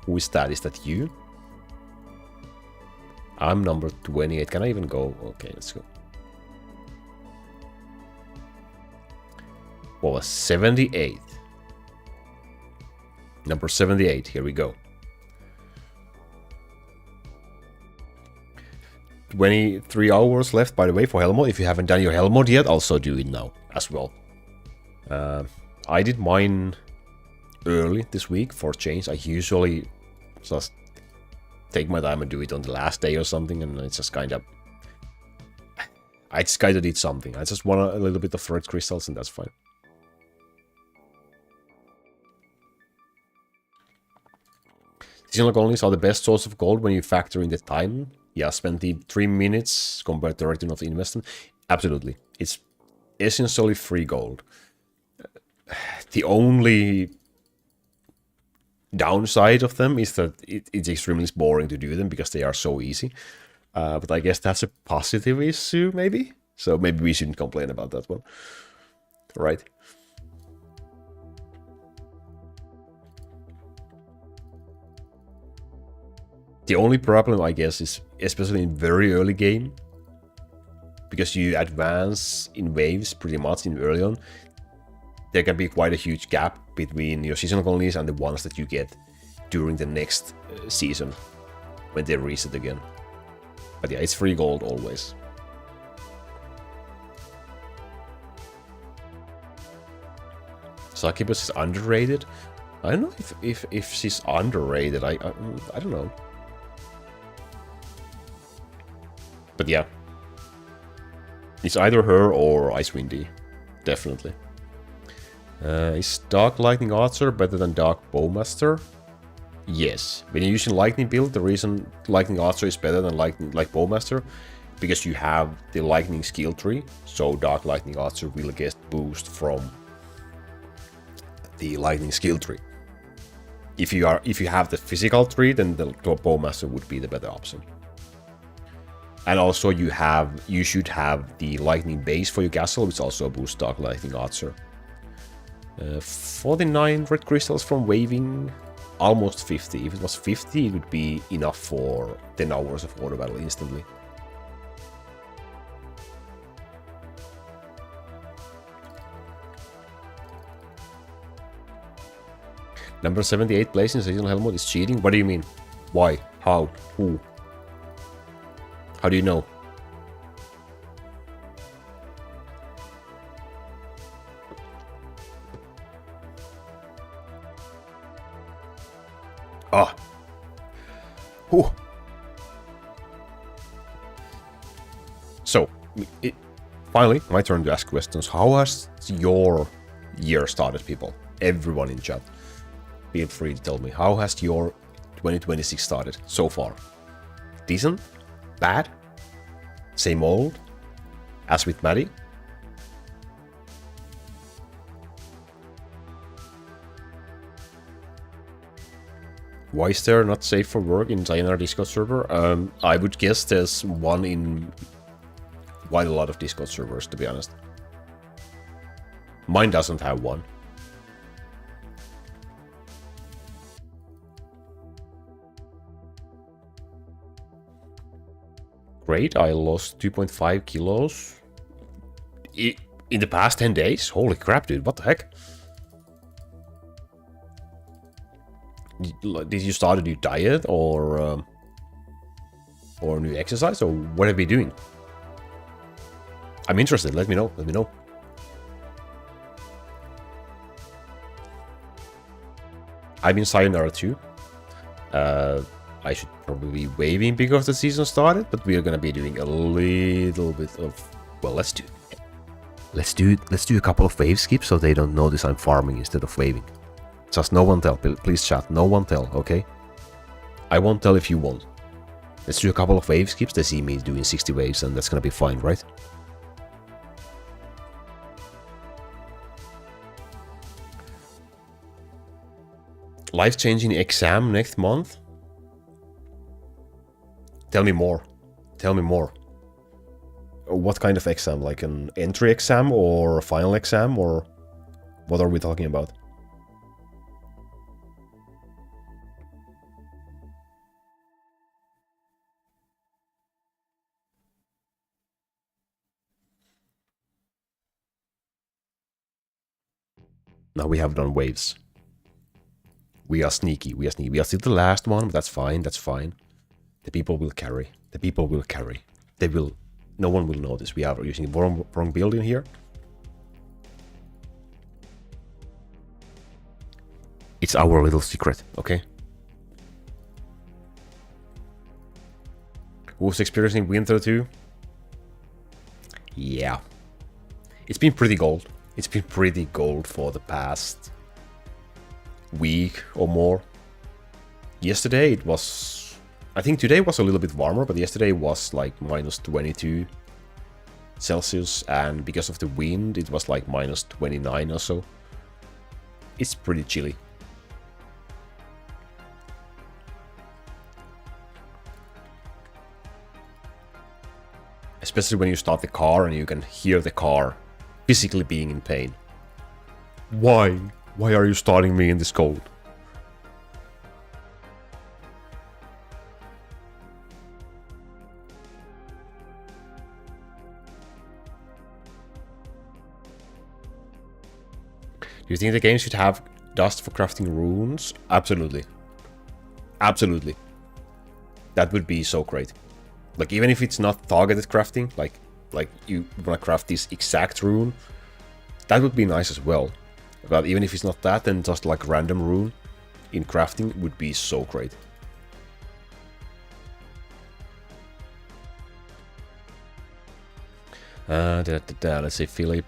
Who is that? Is that you? I'm number 28. Can I even go? Okay, let's go. What was 78? Number 78. Here we go. 23 hours left, by the way, for Hell mode. If you haven't done your Hell mode yet, also do it now as well. I did mine early this week for change. I usually just take my time and do it on the last day or something, and it's just kind of... I just kind of did something. I just want a little bit of red crystals, and that's fine. Seasonal colonies are the best source of gold when you factor in the time. Yeah, spend the 3 minutes compared to the return of the investment. Absolutely. It's essentially free gold. The only downside of them is that it's extremely boring to do them because they are so easy. But I guess that's a positive issue, maybe? So maybe we shouldn't complain about that one. Right. The only problem, I guess, is especially in very early game, because you advance in waves pretty much in early on, there can be quite a huge gap between your seasonal colonies and the ones that you get during the next season when they reset again. But yeah, it's free gold always. Succubus is underrated. I don't know if she's underrated. I don't know. But yeah, it's either her or Icewind Dee, definitely. Is Dark Lightning Archer better than Dark Bowmaster? Yes. When you're using Lightning build, the reason Lightning Archer is better than Bowmaster, because you have the Lightning skill tree, so Dark Lightning Archer will get boost from the Lightning skill tree. If you have the physical tree, then the Bowmaster would be the better option. And also you should have the Lightning base for your castle, which also boosts Dark Lightning Archer. 49 red crystals from waving, almost 50. If it was 50, it would be enough for 10 hours of auto battle instantly. Number 78 place in seasonal Helmut is cheating? What do you mean? Why? How? Who? How do you know? Ah. Whew. So, finally, my turn to ask questions. How has your year started, people? Everyone in chat. Feel free to tell me. How has your 2026 started so far? Decent? Bad? Same old? As with Maddie? Why is there not safe for work in Sayonara Discord server? I would guess there's one in quite a lot of Discord servers, to be honest. Mine doesn't have one. Great, I lost 2.5 kilos in the past 10 days. Holy crap, dude, what the heck? Did you start a new diet or a new exercise, or what have you been doing? I'm interested. Let me know. Let me know. I've been Sayonara too. I should probably be waving because the season started, but we are gonna be doing a little bit of, well, let's do a couple of wave skips so they don't notice I'm farming instead of waving. Just no one tell, please chat, no one tell, okay? I won't tell if you won't. Let's do a couple of wave skips, they see me doing 60 waves and that's gonna be fine, right? Life-changing exam next month? Tell me more. Tell me more. What kind of exam? Like an entry exam or a final exam, or what are we talking about? Now we have done waves. We are sneaky. We are sneaky. We are still the last one, but that's fine. That's fine. The people will carry. The people will carry. They will. No one will notice. We are using the wrong building here. It's our little secret, okay? Who's experiencing winter too? Yeah. It's been pretty cold. It's been pretty cold for the past week or more. Yesterday it was... I think today was a little bit warmer, but yesterday was like minus 22 Celsius, and because of the wind it was like minus 29 or so. It's pretty chilly. Especially when you start the car and you can hear the car physically being in pain. Why? Why are you starting me in this cold? Do you think the game should have dust for crafting runes? Absolutely. Absolutely. That would be so great. Like, even if it's not targeted crafting, like you want to craft this exact rune, that would be nice as well. But even if it's not that, then just like random rune in crafting would be so great. Let's say Philip.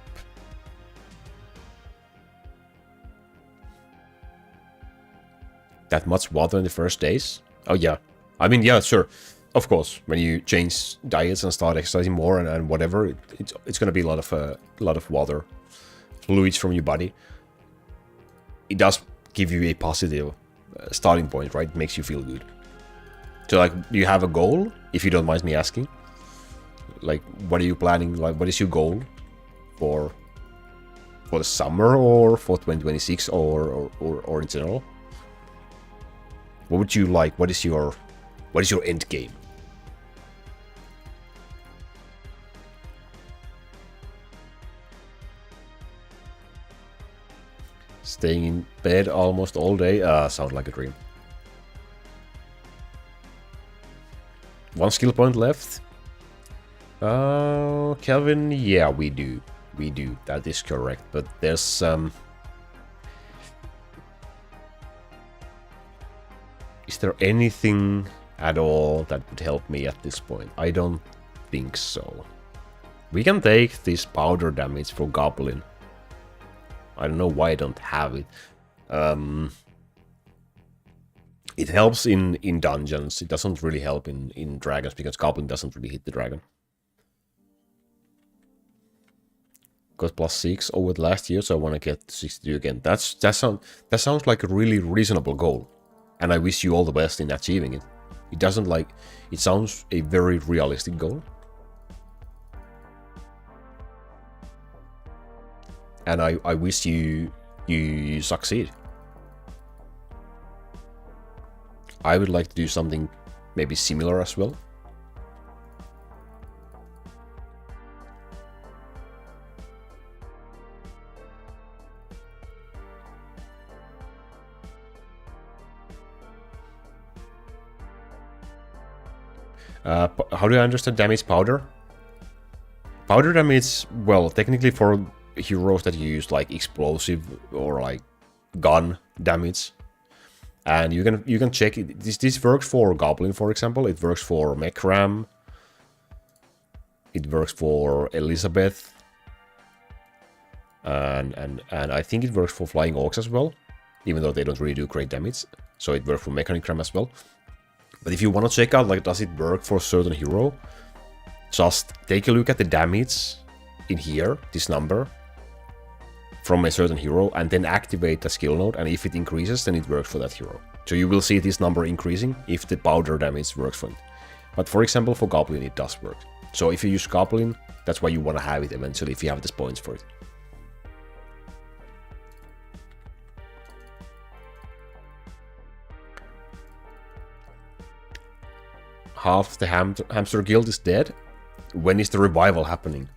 That much water in the first days? Oh yeah. I mean, yeah, sure. Of course, when you change diets and start exercising more and whatever, it's gonna be a lot of water, fluids from your body. It does give you a positive starting point, right? It makes you feel good. So, like, do you have a goal? If you don't mind me asking, like, what are you planning? Like, what is your goal for the summer or for 2026 or in general? What would you like? What is your end game? Staying in bed almost all day? Sounds like a dream. One skill point left. Kelvin, yeah, we do. We do. That is correct. But there's some... Is there anything at all that would help me at this point? I don't think so. We can take this powder damage for Goblin. I don't know why I don't have it. It helps in dungeons. It doesn't really help in dragons because Goblin doesn't really hit the dragon. Got +6 over the last year, so I want to get 62 again. That sounds like a really reasonable goal, and I wish you all the best in achieving it. It sounds a very realistic goal. And I wish you succeed. I would like to do something maybe similar as well. How do I understand damage powder? Powder damage, well, technically for heroes that use like explosive or like gun damage, and you can check it. This works for Goblin, for example. It works for Mechram. It works for Elizabeth, and I think it works for Flying Orcs as well, even though they don't really do great damage. So it works for Mechanicram as well. But if you want to check out, like, does it work for a certain hero, just take a look at the damage in here, this number, from a certain hero, and then activate the skill node, and if it increases, then it works for that hero. So you will see this number increasing if the powder damage works for it. But for example, for Goblin, it does work. So if you use Goblin, that's why you want to have it eventually, if you have the points for it. Half the hamster guild is dead. When is the revival happening?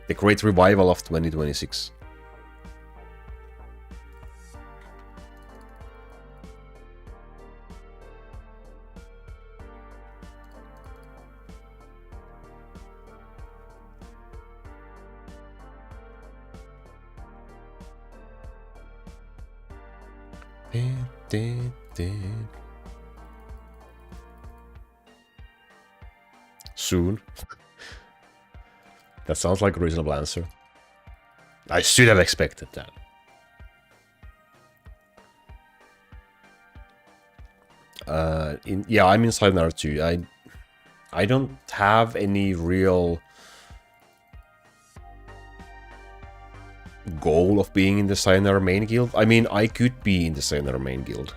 The great revival of 2026. Soon. That sounds like a reasonable answer. I should have expected that. Yeah, I'm inside Naruto. I don't have any real goal of being in the Sayonara main guild. I mean, I could be in the Sayonara main guild.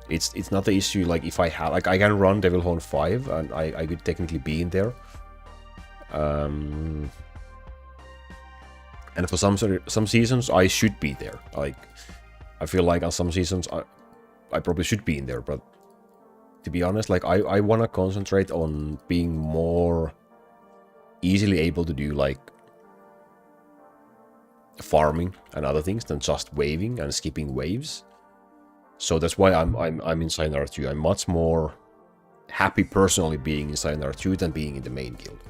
It's not the issue. Like, if I have, like, I can run Devil Horn 5 and I could technically be in there. And And for some seasons, I should be there. Like, I feel like on some seasons, I probably should be in there. But to be honest, like, I want to concentrate on being more easily able to do, like, farming and other things than just waving and skipping waves. So that's why I'm in Sayonara 2. I'm much more happy personally being in Sayonara 2 than being in the main guild.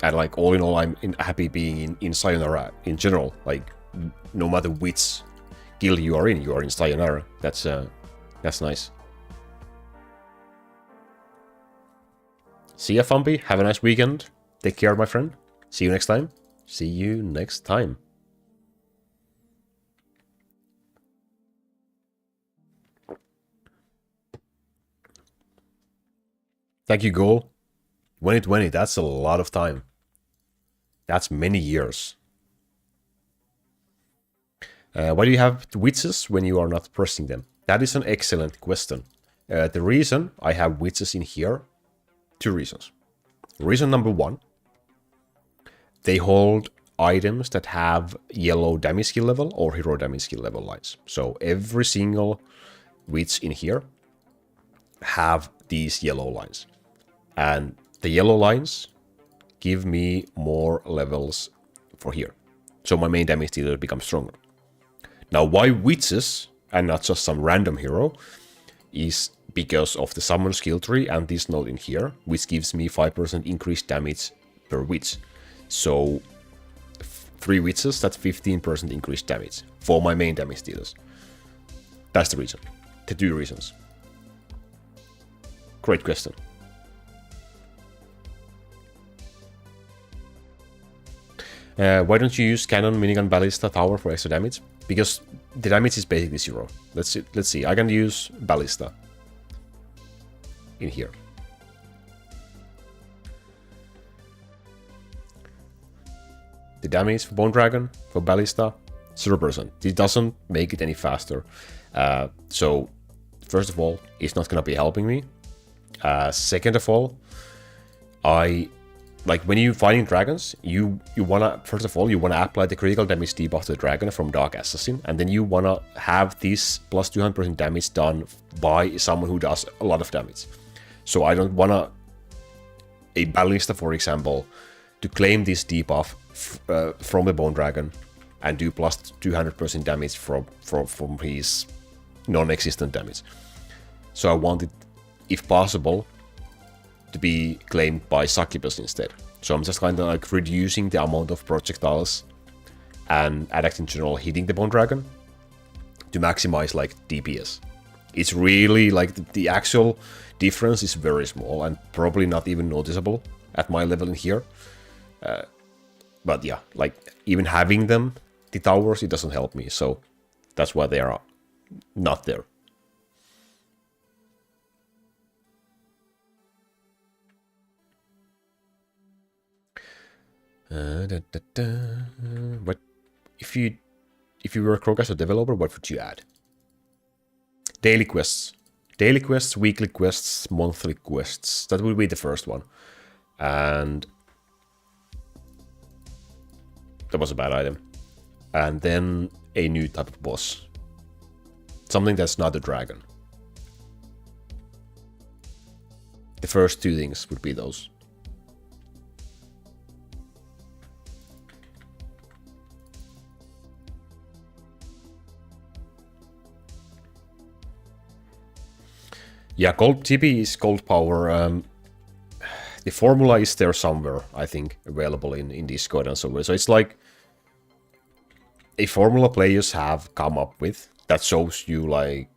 And like all in all, I'm happy being in Sayonara in general. Like no matter which guild you are in Sayonara. That's nice. See ya, Fumpy. Have a nice weekend. Take care, my friend. See you next time. See you next time. Thank you, Go. 2020, that's a lot of time. That's many years. Why do you have witches when you are not pressing them? That is an excellent question. The reason I have witches in here, 2 reasons. Reason number 1, they hold items that have yellow damage skill level or hero damage skill level lines. So every single witch in here have these yellow lines. And the yellow lines give me more levels for here. So my main damage dealer becomes stronger. Now, why witches and not just some random hero is because of the summon skill tree and this node in here, which gives me 5% increased damage per witch. So 3 witches, that's 15% increased damage for my main damage dealers. That's the reason. The 2 reasons. Great question. Why don't you use cannon, minigun, ballista, tower for extra damage? Because the damage is basically 0. Let's see. I can use ballista in here. The damage for Bone Dragon, for ballista, 0%. It doesn't make it any faster. So, first of all, it's not gonna be helping me. Second of all, like when you fighting dragons, you wanna, first of all, you wanna apply the critical damage debuff to the dragon from Dark Assassin, and then you wanna have this plus 200% damage done by someone who does a lot of damage. So I don't wanna a ballista, for example, to claim this debuff from the Bone Dragon and do plus 200% damage from his non-existent damage. So I want it, if possible, to be claimed by Succubus instead. So I'm just kind of like reducing the amount of projectiles and attacks in general hitting the Bone Dragon to maximize like DPS. It's really like the actual difference is very small and probably not even noticeable at my level in here. But yeah, like even having them, the towers, it doesn't help me. So that's why they are not there. What if you were a Krog as a developer, what would you add? Daily quests, weekly quests, monthly quests. That would be the first one, and that was a bad item. And then a new type of boss, something that's not a dragon. The first 2 things would be those. Yeah, gold TP is gold power. The formula is there somewhere, I think, available in Discord and so on. So it's like a formula players have come up with that shows you, like,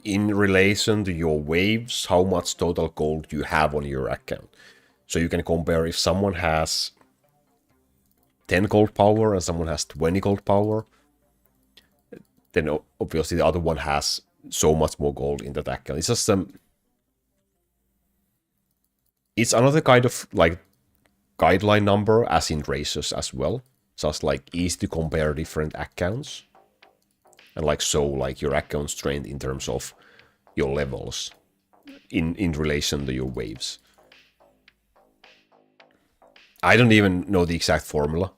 in relation to your waves, how much total gold you have on your account. So you can compare if someone has 10 gold power and someone has 20 gold power, then obviously the other one has so much more gold in that account. It's just it's another kind of like guideline number as in races as well. Just like easy to compare different accounts and like so like your account strength in terms of your levels. in relation to your waves. I don't even know the exact formula.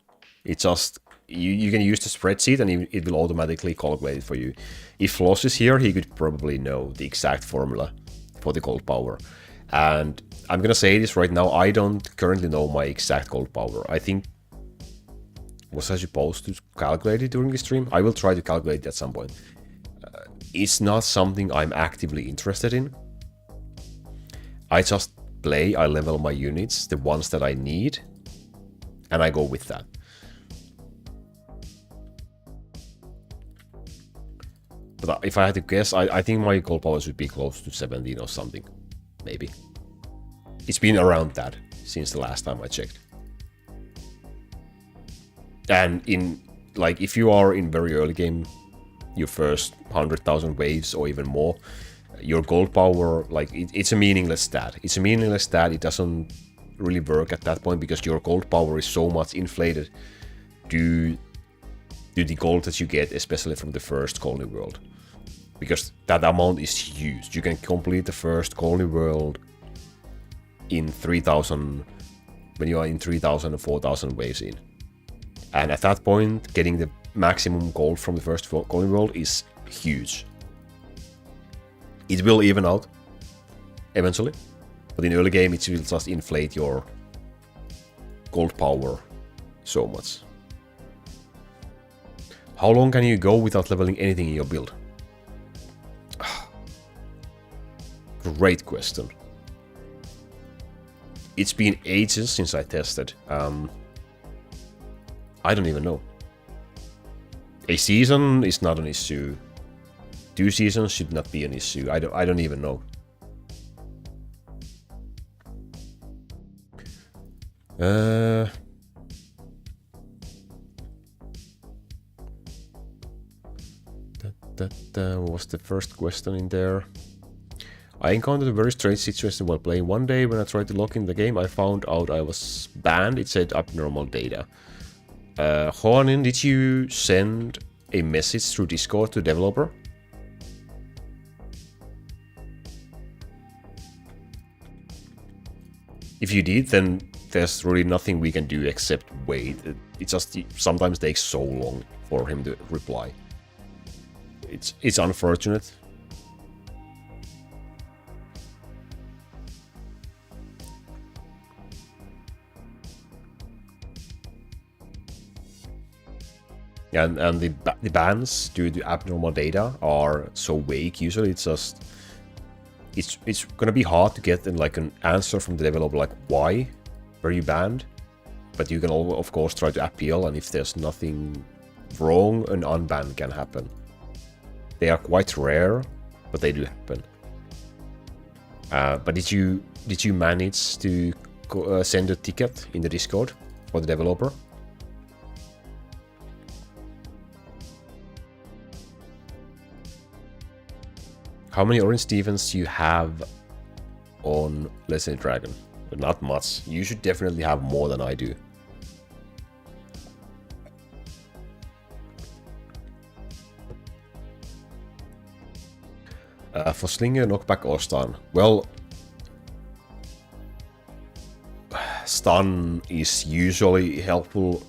It's just you can use the spreadsheet and it will automatically calculate it for you. If Floss is here, he could probably know the exact formula for the gold power. And I'm gonna say this right now, I don't currently know my exact gold power. I think, was I supposed to calculate it during the stream? I will try to calculate it at some point. It's not something I'm actively interested in. I just play, I level my units, the ones that I need, and I go with that. But if I had to guess, I think my gold power should be close to 17 or something. Maybe. It's been around that since the last time I checked. And in, like, if you are in very early game, your first 100,000 waves or even more, your gold power, like, it's a meaningless stat. It's a meaningless stat. It doesn't really work at that point because your gold power is so much inflated due to the gold that you get, especially from the first colony world. Because that amount is huge. You can complete the first colony world in 3,000, when you are in 3,000 or 4,000 waves in. And at that point, getting the maximum gold from the first colony world is huge. It will even out eventually, but in early game it will just inflate your gold power so much. How long can you go without leveling anything in your build? Great question. It's been ages since I tested. I don't even know. A season is not an issue. 2 seasons should not be an issue. I don't even know. What was the first question in there? I encountered a very strange situation while playing. One day when I tried to log in the game, I found out I was banned. It said abnormal data. Hoanin, did you send a message through Discord to developer? If you did, then there's really nothing we can do except wait. It just sometimes takes so long for him to reply. It's unfortunate. And the bans due to abnormal data are so vague. Usually it's just it's gonna be hard to get like an answer from the developer, like why were you banned, but you can of course try to appeal, and if there's nothing wrong, an unban can happen. They are quite rare, but they do happen. But did you manage to send a ticket in the Discord for the developer? How many Orange Stevens you have on Legendary Dragon? Not much. You should definitely have more than I do. For Slinger, Knockback or Stun? Well, Stun is usually helpful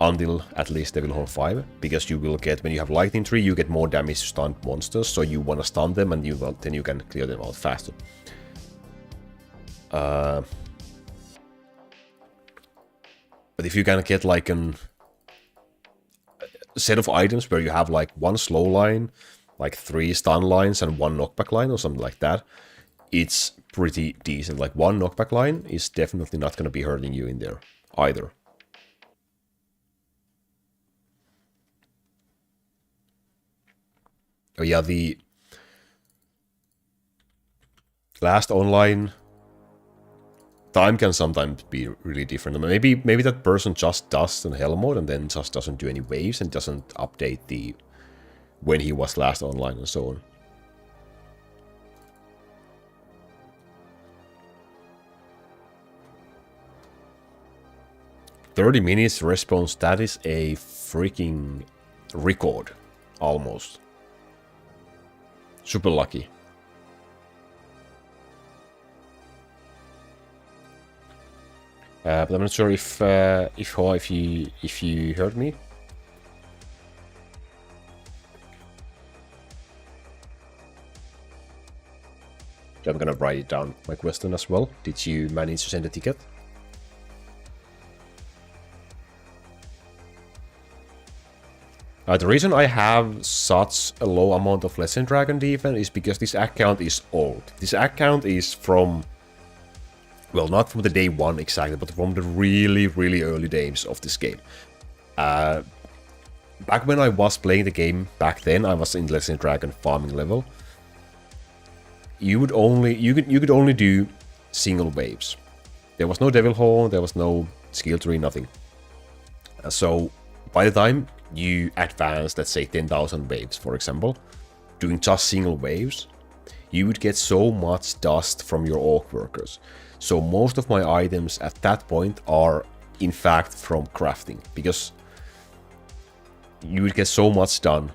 until at least Devil Horn 5, because you will get, when you have Lightning Tree, you get more damage to stunned monsters, so you want to stun them and then you can clear them out faster. But if you can get like a set of items where you have like 1 slow line, like 3 stun lines and 1 knockback line or something like that, it's pretty decent. Like 1 knockback line is definitely not going to be hurting you in there either. Oh yeah, the last online time can sometimes be really different. Maybe that person just does in Hell mode and then just doesn't do any waves and doesn't update the when he was last online and so on. "30 minutes response, that is a freaking record, almost. Super lucky. But I'm not sure if you heard me. I'm gonna write it down. My question as well. Did you manage to send a ticket? The reason I have such a low amount of Legend Dragon defense is because this account is old. This account is from, well, not from the day one exactly, but from the really, really early days of this game. Back when I was playing the game, back then I was in Legend Dragon farming level. You could only do single waves. There was no Devil Horn, there was no skill tree, nothing. So by the time you advance, let's say 10,000 waves, for example, doing just single waves, you would get so much dust from your orc workers. So most of my items at that point are in fact from crafting, because you would get so much done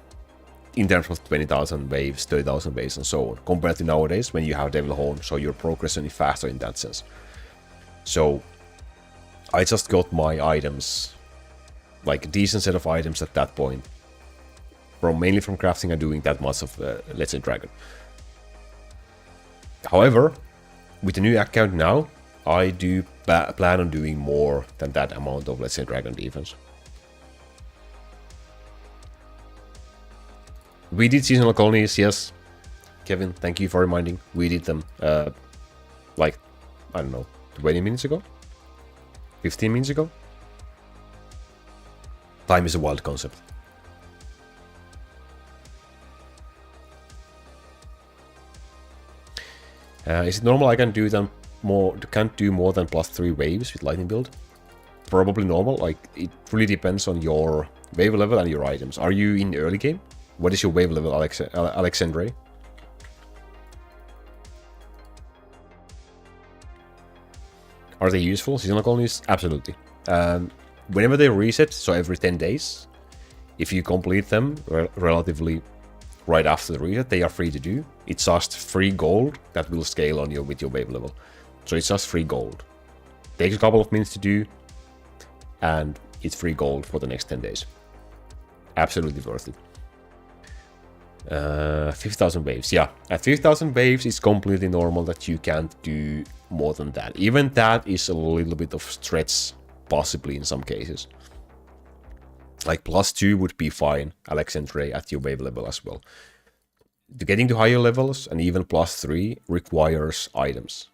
in terms of 20,000 waves, 30,000 waves, and so on, compared to nowadays when you have Devil Horn, so your progression is faster in that sense. So I just got my items, like a decent set of items at that point, mainly from crafting and doing that much of Legend Dragon. However, with the new account now, I do plan on doing more than that amount of Legend Dragon defense. We did seasonal colonies, yes. Kevin, thank you for reminding. We did them, like, I don't know, 20 minutes ago? 15 minutes ago? Time is a wild concept. Is it normal I can do them can't do more than +3 waves with lightning build? Probably normal, like, it really depends on your wave level and your items. Are you in early game? What is your wave level, Alexandre? Are they useful? Seasonal colonies? Absolutely. Whenever they reset, so every 10 days, if you complete them relatively right after the reset, they are free to do. It's just free gold that will scale on with your wave level. So it's just free gold. Takes a couple of minutes to do, and it's free gold for the next 10 days. Absolutely worth it. 50,000 waves, yeah. At 50,000 waves, it's completely normal that you can't do more than that. Even that is a little bit of stretch, possibly in some cases. Like +2 would be fine, Alexandre, at your wave level as well. Getting to higher levels, and even +3, requires items.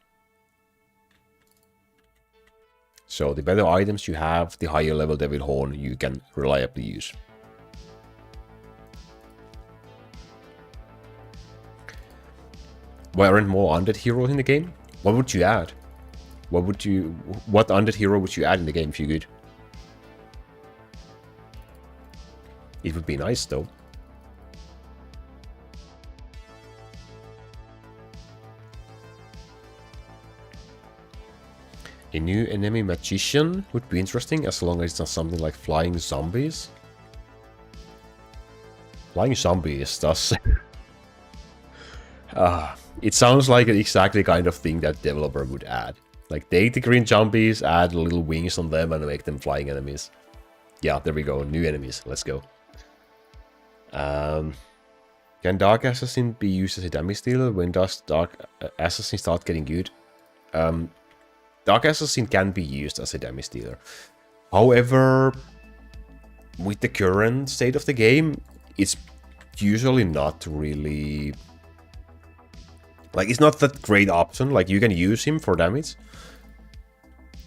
So the better items you have, the higher level Devil Horn you can reliably use. Why aren't more undead heroes in the game? What would you add? What undead hero would you add in the game if you could? It would be nice though. A new enemy magician would be interesting, as long as it's not something like flying zombies. Flying zombies does... it sounds like exactly the kind of thing that developer would add. Like, take the green zombies, add little wings on them, and make them flying enemies. Yeah, there we go. New enemies. Let's go. Can Dark Assassin be used as a damage dealer? When does Dark Assassin start getting good? Dark Assassin can be used as a damage dealer. However, with the current state of the game, it's usually not really... Like, it's not that great option. Like, you can use him for damage,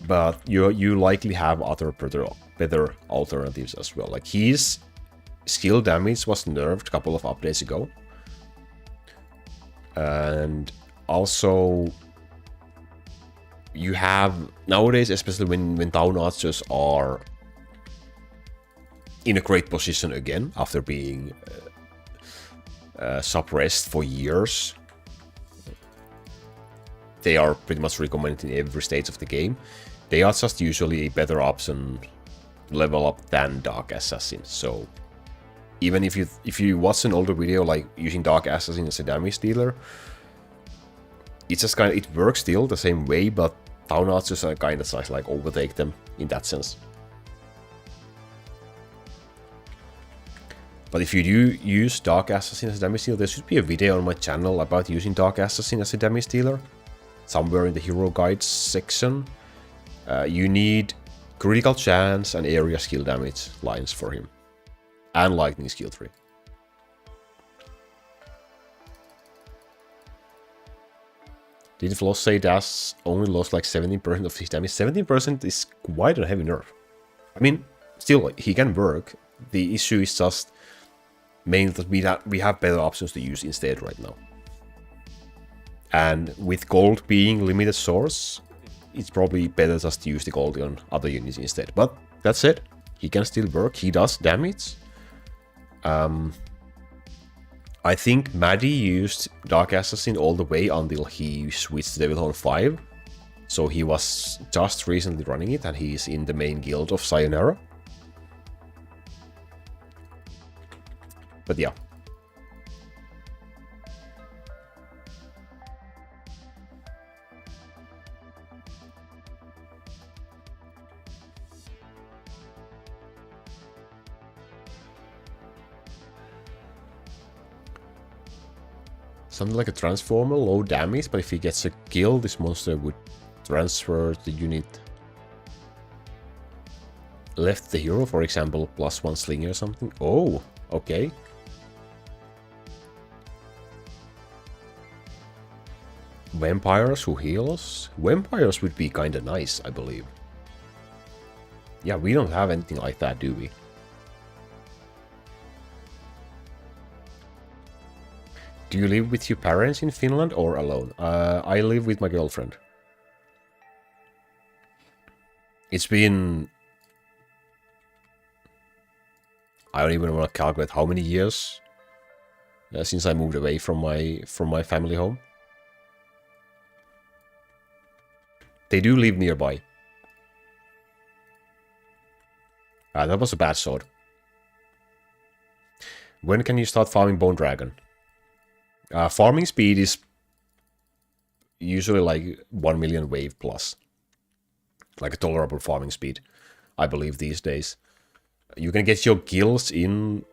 but you likely have other better alternatives as well. Like, his skill damage was nerfed a couple of updates ago. And also... You have, nowadays, especially when Town Archers are in a great position again, after being suppressed for years, they are pretty much recommended in every stage of the game. They are just usually a better option level up than Dark Assassin. So even if you watch an older video like using Dark Assassin as a damage dealer, it's just kind of, it works still the same way, but Town archers are kind of like overtake them in that sense. But if you do use Dark Assassin as a damage dealer, there should be a video on my channel about using Dark Assassin as a damage dealer. Somewhere in the hero guides section. You need critical chance and area skill damage lines for him. And lightning skill 3. Did Floss say Das only lost like 17% of his damage? 17% is quite a heavy nerf. I mean, still, he can work. The issue is just mainly that we have better options to use instead right now. And with gold being limited source, it's probably better just to use the gold on other units instead. But that said, he can still work. He does damage. I think Maddie used Dark Assassin all the way until he switched to Devilhorn 5. So he was just recently running it, and he's in the main guild of Sayonara. But yeah. Something like a transformer, low damage, but if he gets a kill, this monster would transfer the unit left the hero, for example, +1 slinger or something. Oh, okay. Vampires who heals? Vampires would be kinda nice, I believe. Yeah, we don't have anything like that, do we? Do you live with your parents in Finland or alone? I live with my girlfriend. It's been... I don't even want to calculate how many years since I moved away from my family home. They do live nearby. That was a bad sword. When can you start farming Bone Dragon? Farming speed is usually like 1 million wave plus. Like a tolerable farming speed, I believe, these days. You can get your gills in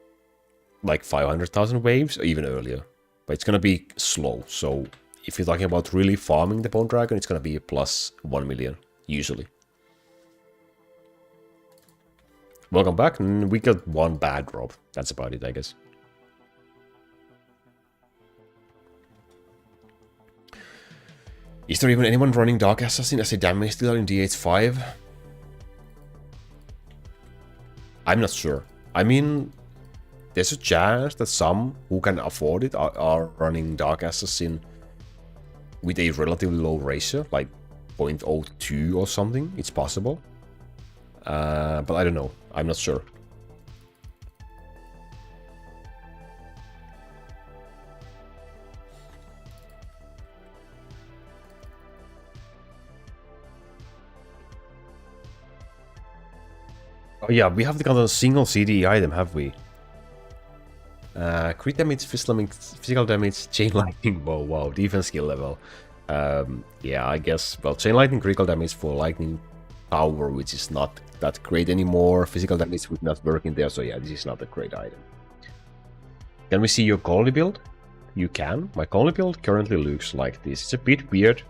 like 500,000 waves or even earlier. But it's gonna be slow, so if you're talking about really farming the Bone Dragon, it's gonna be a plus 1 million, usually. Welcome back, and we got one bad drop. That's about it, I guess. Is there even anyone running Dark Assassin as a damage dealer in DH5? I'm not sure. I mean, there's a chance that some who can afford it are running Dark Assassin with a relatively low ratio, like 0.02 or something. It's possible. But I don't know. I'm not sure. Oh yeah, we haven't got a single CDE item, have we? Crit damage, physical damage, chain lightning bow, wow, defense skill level. Yeah, I guess, well, chain lightning critical damage for lightning power, which is not that great anymore. Physical damage would not work in there, so yeah, this is not a great item. Can we see your colony build? You can. My colony build currently looks like this. It's a bit weird.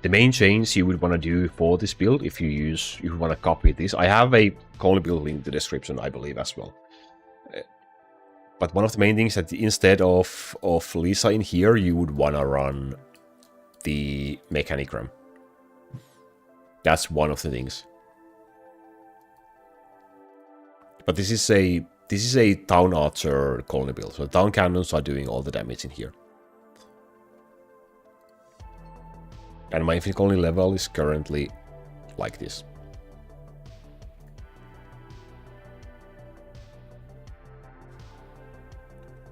The main change you would want to do for this build, if you want to copy this, I have a colony build link in the description, I believe, as well. But one of the main things that instead of Lisa in here, you would want to run the Mechanicram. That's one of the things. But this is a town archer colony build, so the town cannons are doing all the damage in here. And my infinite colony level is currently like this.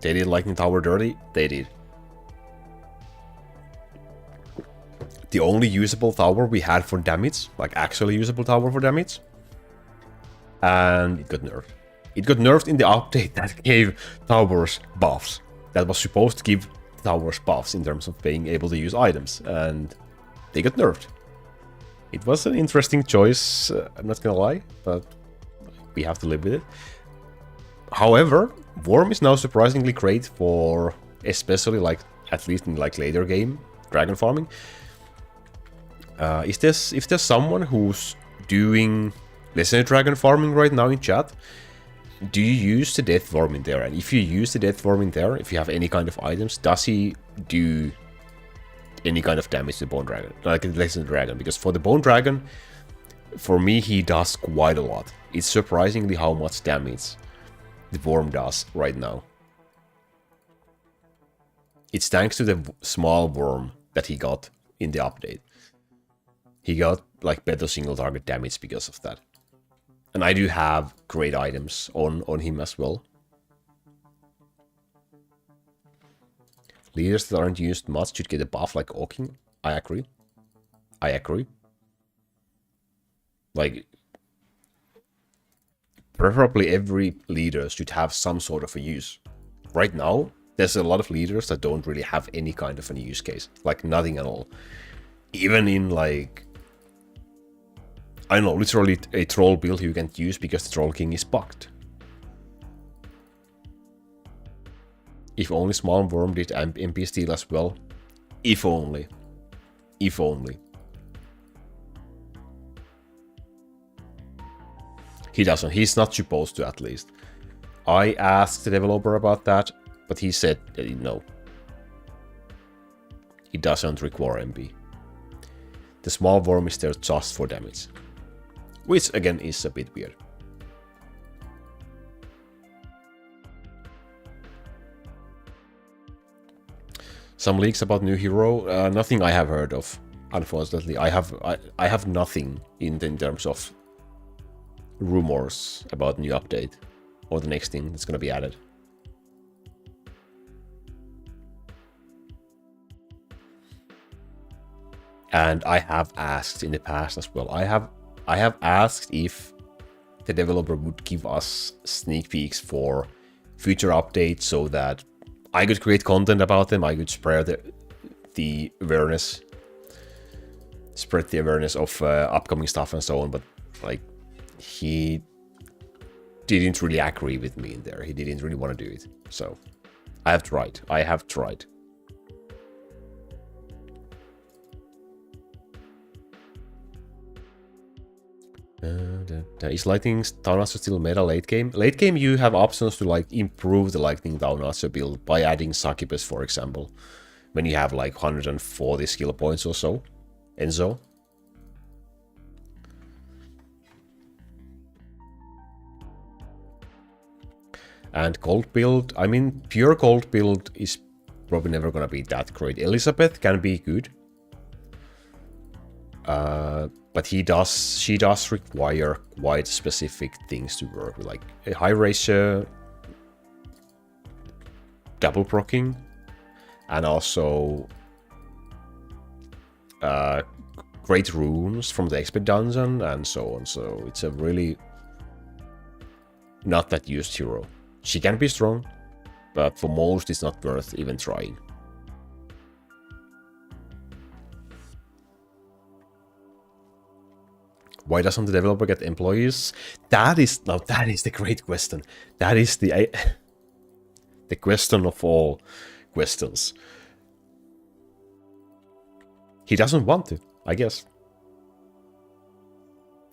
They did Lightning Tower dirty? They did. The only usable tower we had for damage, like actually usable tower for damage, and it got nerfed. It got nerfed in the update that gave towers buffs. That was supposed to give towers buffs in terms of being able to use items, and they got nerfed. It was an interesting choice, I'm not gonna lie, but we have to live with it. However, Worm is now surprisingly great for, especially like, at least in like later game, dragon farming. If there's someone who's doing legendary dragon farming right now in chat, do you use the death worm in there? And if you use the death worm in there, if you have any kind of items, does he do any kind of damage to the bone dragon, like the legendary dragon? Because for the bone dragon, for me, he does quite a lot. It's surprisingly how much damage the worm does right now. It's thanks to the small worm that he got in the update. He got like better single target damage because of that. And I do have great items on him as well. Leaders that aren't used much should get a buff like Oaking. I agree. I agree. Like, preferably every leader should have some sort of a use. Right now, there's a lot of leaders that don't really have any kind of a use case. Like, nothing at all. Even in, like, I don't know, literally a troll build you can't use because the Troll King is bugged. If only Small Worm did MP steal as well. If only. If only. He doesn't. He's not supposed to, at least. I asked the developer about that, but he said no. It doesn't require MP. The Small Worm is there just for damage. Which, again, is a bit weird. Some leaks about new hero, nothing I have heard of, unfortunately. I have nothing in terms of rumors about new update or the next thing that's going to be added. And I have asked in the past as well. I have asked if the developer would give us sneak peeks for future updates so that I could create content about them. I could spread the awareness, of upcoming stuff and so on. But like, he didn't really agree with me in there. He didn't really want to do it. So I have tried. I have tried. Is lightning down archer still meta late game? Late game you have options to like improve the lightning down archer build by adding succubus, for example, when you have like 140 skill points or so. Enzo. And gold build, I mean, pure gold build is probably never gonna be that great. Elizabeth can be good. But she does require quite specific things to work with, like a high ratio, double proccing, and also great runes from the expert dungeon and so on. So it's a really not that used hero. She can be strong, but for most it's not worth even trying. Why doesn't the developer get employees? That is the great question. That is the question of all questions. He doesn't want to, I guess.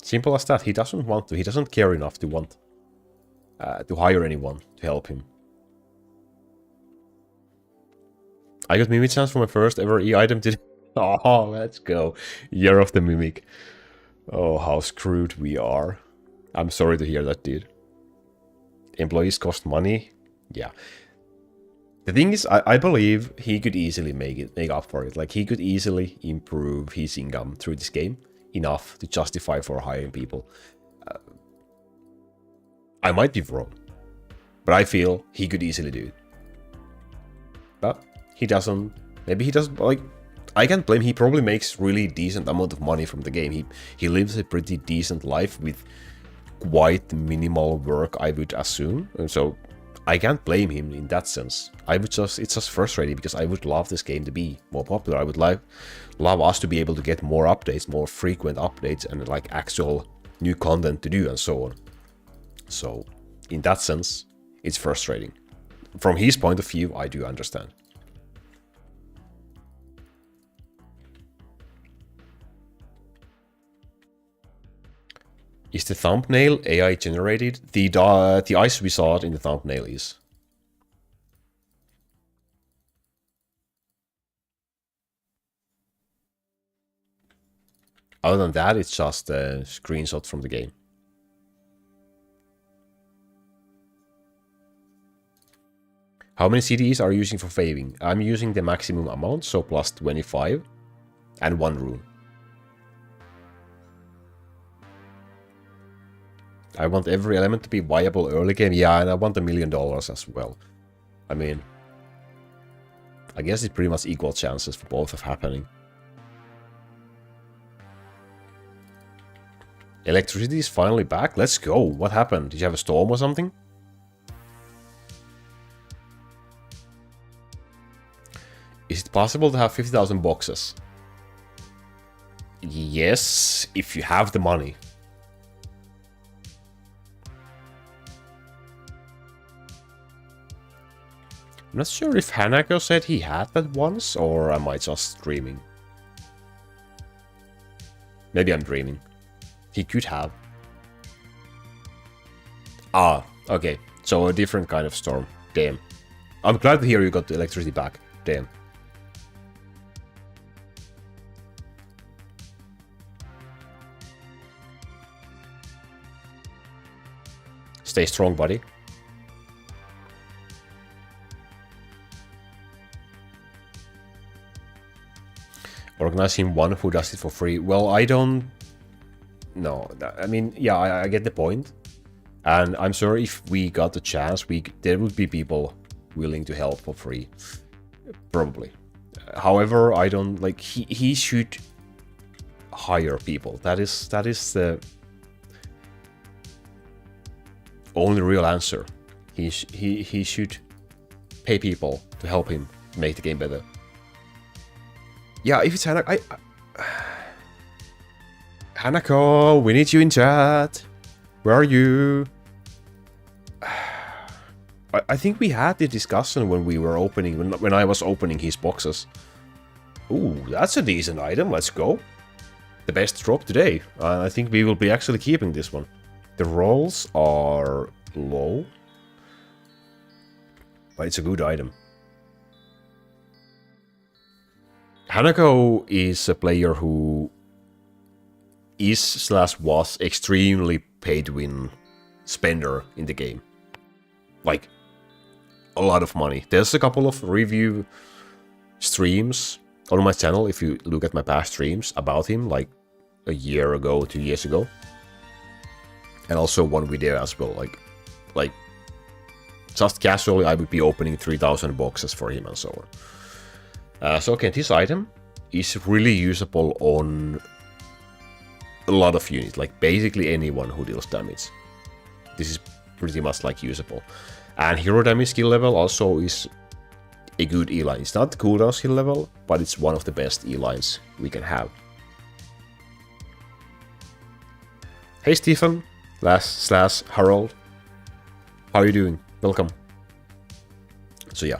Simple as that. He doesn't want to. He doesn't care enough to want to hire anyone to help him. I got Mimic chance for my first ever E-item today. Oh, let's go. Year of the Mimic. Oh, how screwed we are. I'm sorry to hear that, dude. Employees cost money? Yeah. The thing is, I believe he could easily make up for it. Like, he could easily improve his income through this game enough to justify for hiring people. I might be wrong, but I feel he could easily do it. But he doesn't. Maybe he doesn't, like... I can't blame him. He probably makes really decent amount of money from the game. He lives a pretty decent life with quite minimal work, I would assume. And so I can't blame him in that sense. It's just frustrating because I would love this game to be more popular. I would love us to be able to get more updates, more frequent updates, and like actual new content to do and so on. So in that sense, it's frustrating. From his point of view, I do understand. Is the thumbnail AI generated? The ice we saw in the thumbnail is. Other than that, it's just a screenshot from the game. How many CDs are you using for faving? I'm using the maximum amount, so plus 25 and 1 rune. I want every element to be viable early game. Yeah, and I want $1 million as well. I mean, I guess it's pretty much equal chances for both of happening. Electricity is finally back. Let's go. What happened? Did you have a storm or something? Is it possible to have 50,000 boxes? Yes, if you have the money. I'm not sure if Hanako said he had that once, or am I just dreaming? Maybe I'm dreaming. He could have. Ah, okay. So a different kind of storm. Damn. I'm glad to hear you got the electricity back. Damn. Stay strong, buddy. Organize him one who does it for free. Well, I don't... No, I mean, yeah, I get the point. And I'm sure if we got the chance, there would be people willing to help for free. Probably. However, I don't... Like, he should hire people. That is the only real answer. He should pay people to help him make the game better. Yeah, if it's Hanako, Hanako, we need you in chat. Where are you? I think we had the discussion when we were opening, when I was opening his boxes. Ooh, that's a decent item. Let's go. The best drop today. I think we will be actually keeping this one. The rolls are low, but it's a good item. Hanako is a player who is/was extremely pay-to-win spender in the game. Like, a lot of money. There's a couple of review streams on my channel, if you look at my past streams, about him, like a year ago, 2 years ago. And also one video as well, like just casually I would be opening 3,000 boxes for him and so on. So okay, this item is really usable on a lot of units, like basically anyone who deals damage. This is pretty much like usable. And hero damage skill level also is a good E-line. It's not the cooldown skill level, but it's one of the best E-lines we can have. Hey Stephen, slash Harold. How are you doing? Welcome. So yeah,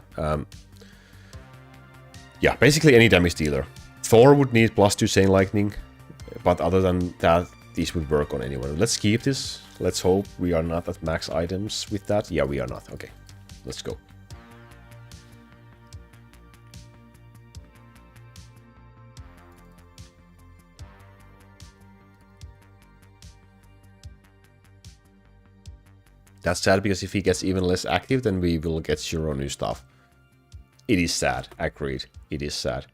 yeah, basically any damage dealer. Thor would need +2 Chain Lightning, but other than that, this would work on anyone. Let's keep this. Let's hope we are not at max items with that. Yeah, we are not. Okay, let's go. That's sad because if he gets even less active, then we will get zero new stuff. It is sad. Agreed. It is sad.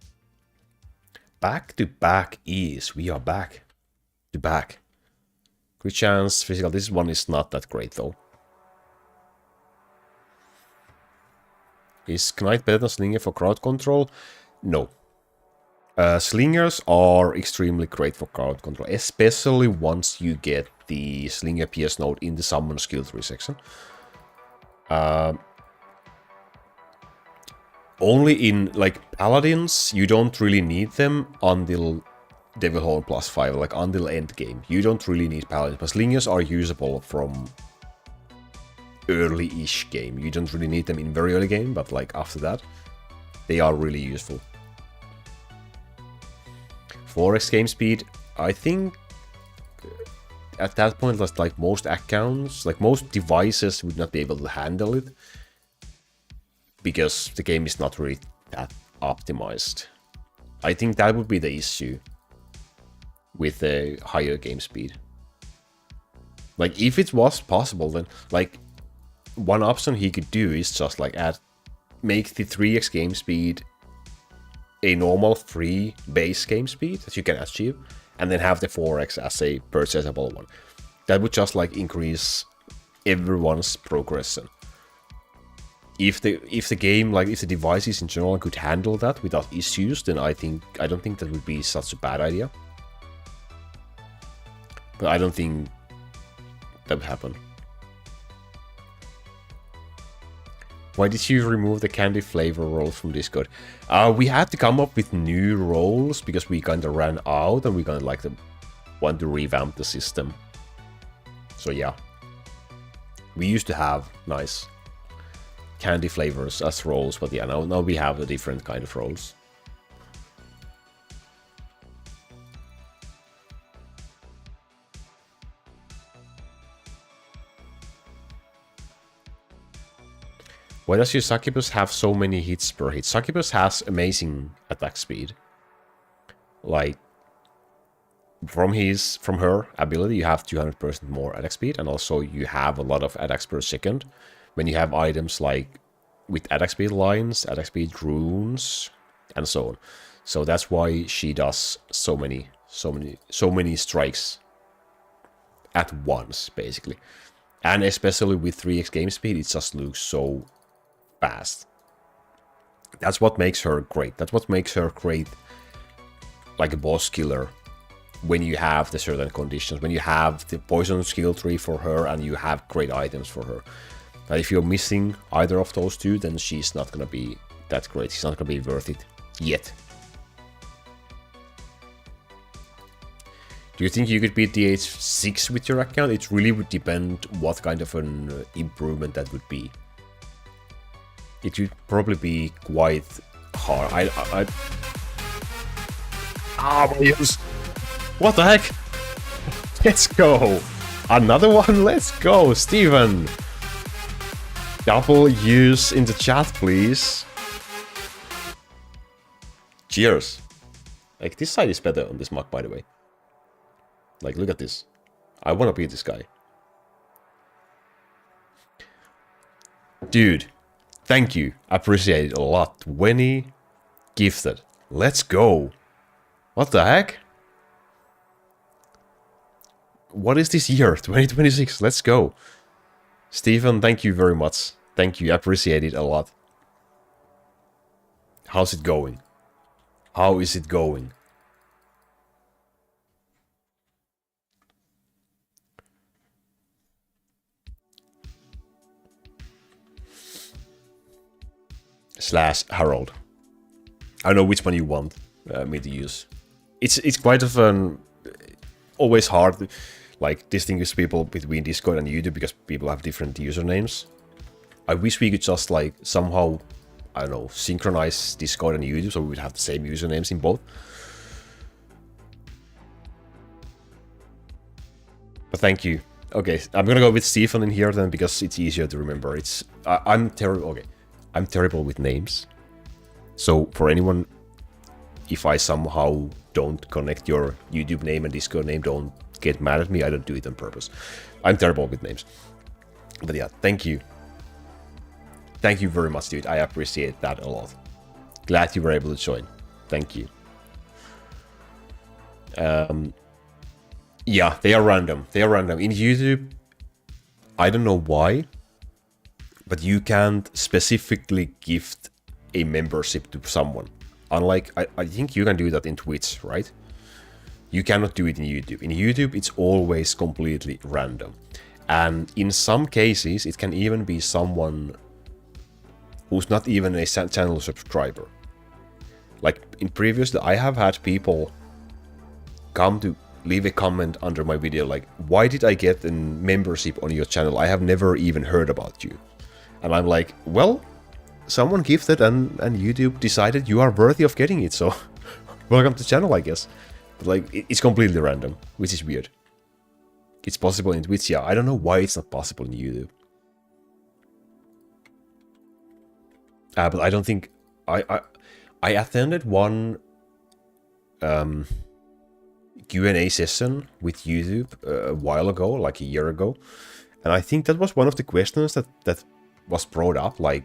Back to back is. We are back to back. Good chance. Physical. This one is not that great though. Is Knight better than Slinger for crowd control? No. Slingers are extremely great for crowd control, especially once you get the Slinger PS node in the summon skill tree section. Only in, like, Paladins, you don't really need them until Devil Horn +5, like, until Endgame. You don't really need Paladins, but Slingers are usable from early-ish game. You don't really need them in very early game, but, like, after that, they are really useful. 4x game speed, I think at that point, like, most accounts, like, most devices would not be able to handle it, because the game is not really that optimized. I think that would be the issue with the higher game speed. Like, if it was possible, then, like, one option he could do is just, like, make the 3x game speed a normal free base game speed that you can achieve, and then have the 4x as a purchasable one. That would just, like, increase everyone's progression. If the game, like, if the devices in general could handle that without issues, then I don't think that would be such a bad idea. But I don't think that would happen. Why did you remove the candy flavor role from Discord? We had to come up with new roles because we kind of ran out, and we kind of like want to revamp the system. So yeah, we used to have nice candy flavors as roles, but yeah, now we have a different kind of roles. Why does your succubus have so many hits per hit? Succubus has amazing attack speed. Like, from her ability, you have 200% more attack speed, and also you have a lot of attacks per second. When you have items like with attack speed lines, attack speed runes, and so on. So that's why she does so many strikes at once, basically. And especially with 3x game speed, it just looks so fast. That's what makes her great. That's what makes her great, like a boss killer, when you have the certain conditions, when you have the poison skill tree for her and you have great items for her. But if you're missing either of those two, then she's not gonna be that great. She's not gonna be worth it yet. Do you think you could beat the H6 with your account? It really would depend what kind of an improvement that would be. It would probably be quite hard. What the heck? Let's go. Another one. Let's go, Steven. Double use in the chat, please. Cheers. Like, this side is better on this mug, by the way. Like, look at this. I want to be this guy. Dude, thank you. Appreciate it a lot. 20 gifted. Let's go. What the heck? What is this year? 2026. Let's go. Stephen, thank you very much. Thank you. Appreciate it a lot. How's it going? How is it going? / Harold. I don't know which one you want me to use. It's quite of an always hard, like, distinguish people between Discord and YouTube because people have different usernames. I wish we could just, like, somehow, I don't know, synchronize Discord and YouTube so we would have the same usernames in both. But thank you. Okay, I'm gonna go with Stephen in here then because it's easier to remember. I'm terrible. Okay, I'm terrible with names. So for anyone, if I somehow don't connect your YouTube name and Discord name, don't get mad at me. I don't do it on purpose. I'm terrible with names. But yeah, thank you. Thank you very much, dude. I appreciate that a lot. Glad you were able to join. Thank you. Yeah, they are random. They are random. In YouTube, I don't know why, but you can't specifically gift a membership to someone. Unlike, I think you can do that in Twitch, right? You cannot do it in YouTube. In YouTube, it's always completely random. And in some cases, it can even be someone who's not even a channel subscriber. Like in previous, I have had people come to leave a comment under my video like, why did I get a membership on your channel? I have never even heard about you. And I'm like, well, someone gifted and YouTube decided you are worthy of getting it, so welcome to the channel, I guess. But like, it's completely random, which is weird. It's possible in Twitch, yeah. I don't know why it's not possible in YouTube. But I don't think... I attended one Q&A session with YouTube a while ago, like a year ago. And I think that was one of the questions that was brought up, like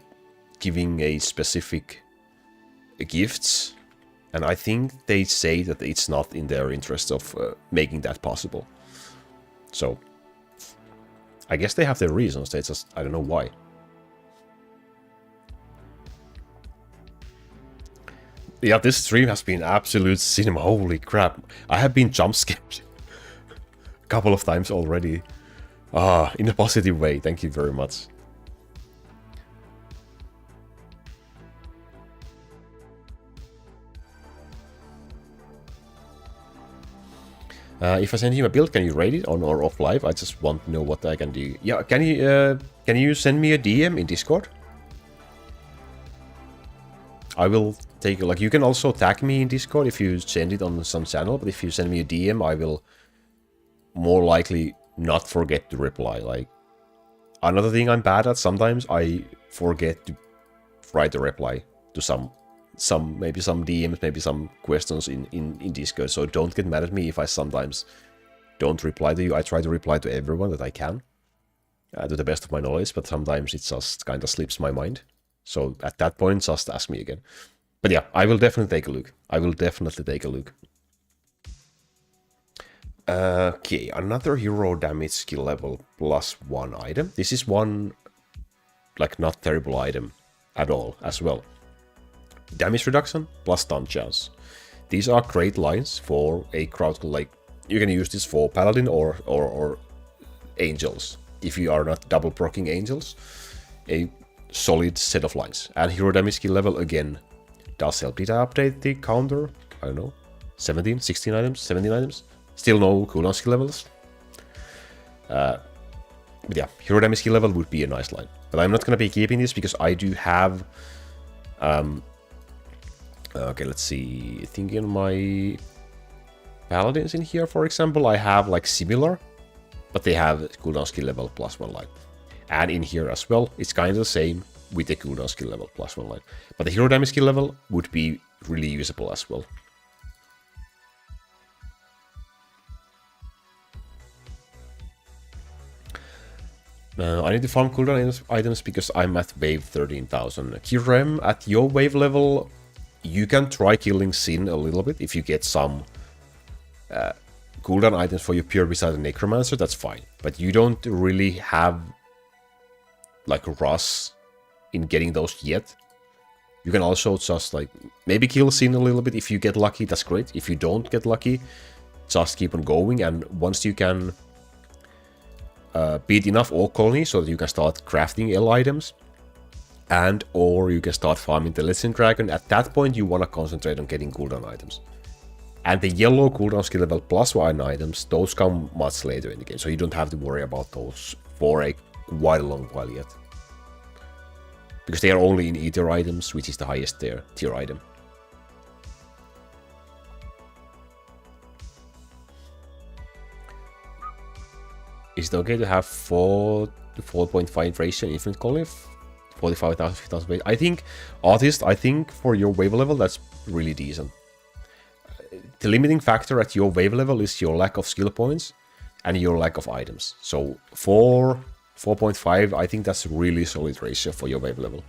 giving a specific gifts. And I think they say that it's not in their interest of making that possible. So, I guess they have their reasons, they just, I don't know why. Yeah, this stream has been absolute cinema, holy crap. I have been jump scared a couple of times already. In a positive way, thank you very much. If I send him a build, can you rate it on or off live? I just want to know what I can do. Yeah, can you send me a DM in Discord? I will take, like, you can also tag me in Discord if you send it on some channel, but if you send me a DM, I will more likely not forget to reply. Like, another thing I'm bad at, sometimes I forget to write a reply to maybe some DMs, maybe some questions in Discord, so don't get mad at me if I sometimes don't reply to you. I try to reply to everyone that I can, to the best of my knowledge, but sometimes it just kind of slips my mind. So at that point, just ask me again. But yeah, I will definitely take a look. I will definitely take a look. Okay, another hero damage skill level +1 item. This is one, like, not terrible item at all as well. Damage reduction plus stun chance. These are great lines for a crowd. Like, you can use this for paladin or angels if you are not double proccing angels. A solid set of lines. And hero damage skill level again does help. Did I update the counter? I don't know. 17, 16 items, 17 items. Still no cooldown skill levels. But yeah, hero damage skill level would be a nice line. But I'm not gonna be keeping this because I do have okay, let's see. Thinking my paladins in here, for example, I have like similar, but they have cooldown skill level +1 line. And in here as well, it's kind of the same with the cooldown skill level +1 line. But the hero damage skill level would be really usable as well. I need to farm cooldown items because I'm at wave 13,000. Kirem, at your wave level, you can try killing Sin a little bit. If you get some cooldown items for your pure beside the necromancer, that's fine. But you don't really have like a rush in getting those yet. You can also just like maybe kill Sin a little bit. If you get lucky, that's great. If you don't get lucky, just keep on going. And once you can beat enough orc colony so that you can start crafting L items, and or you can start farming the Legend Dragon, at that point you want to concentrate on getting cooldown items. And the yellow cooldown skill level +1 items, those come much later in the game, so you don't have to worry about those for a quite a long while yet. Because they are only in Ether items, which is the highest tier item. Is it okay to have 4 to 4.5 ratio infinite colony? 45,000, 50,000 weight. I think, artist, for your wave level, that's really decent. The limiting factor at your wave level is your lack of skill points and your lack of items. So 4.5, I think that's a really solid ratio for your wave level.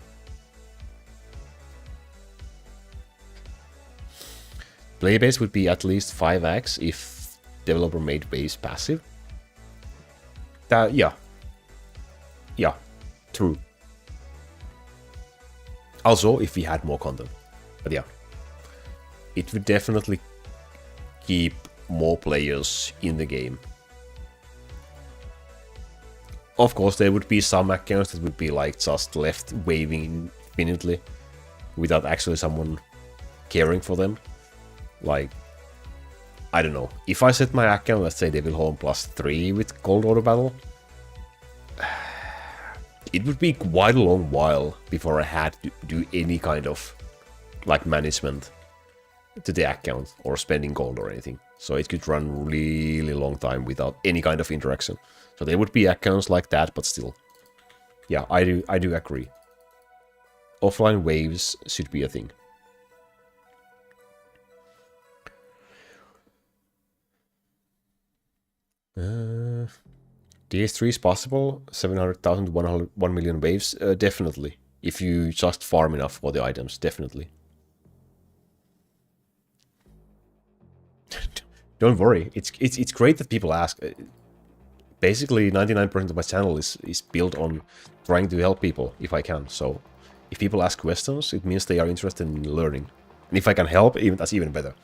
Play base would be at least 5x if developer made base passive. Yeah, true. Also, if we had more content. But yeah, it would definitely keep more players in the game. Of course, there would be some accounts that would be like just left waving infinitely without actually someone caring for them. Like, I don't know. If I set my account, let's say Devil Home +3 with Cold Auto Battle, it would be quite a long while before I had to do any kind of like management to the account or spending gold or anything. So it could run really long time without any kind of interaction. So there would be accounts like that, but still. Yeah, I do agree. Offline waves should be a thing. DS3 is possible. 700,000, 1 million waves. Definitely. If you just farm enough for the items, definitely. Don't worry. It's great that people ask. Basically, 99% of my channel is built on trying to help people if I can. So if people ask questions, it means they are interested in learning. And if I can help, that's even better.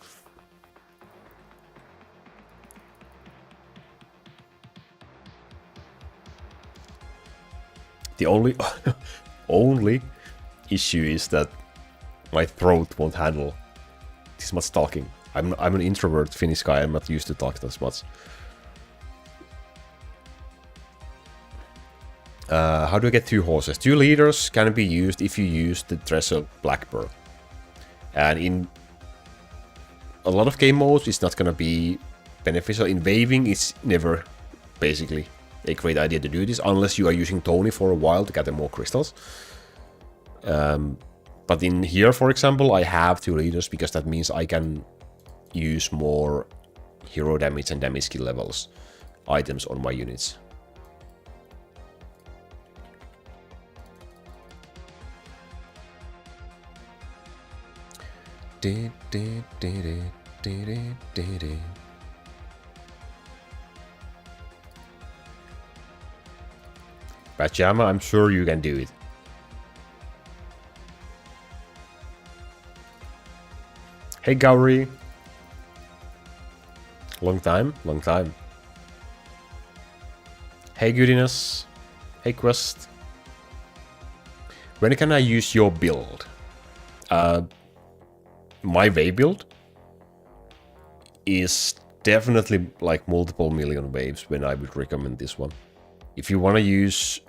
The only issue is that my throat won't handle this much talking. I'm an introvert Finnish guy. I'm not used to talk this much. How do I get 2 horses? 2 leaders can be used if you use the Treasure Black Pearl. And in a lot of game modes, it's not gonna be beneficial. In waving, it's never basically a great idea to do this unless you are using Tony for a while to gather more crystals. But in here, for example, I have 2 leaders because that means I can use more hero damage and damage skill levels items on my units. Pajama, I'm sure you can do it. Hey Gauri. Long time, long time. Hey Goodiness. Hey Quest. When can I use your build? My wave build is definitely like multiple million waves when I would recommend this one. If you want to use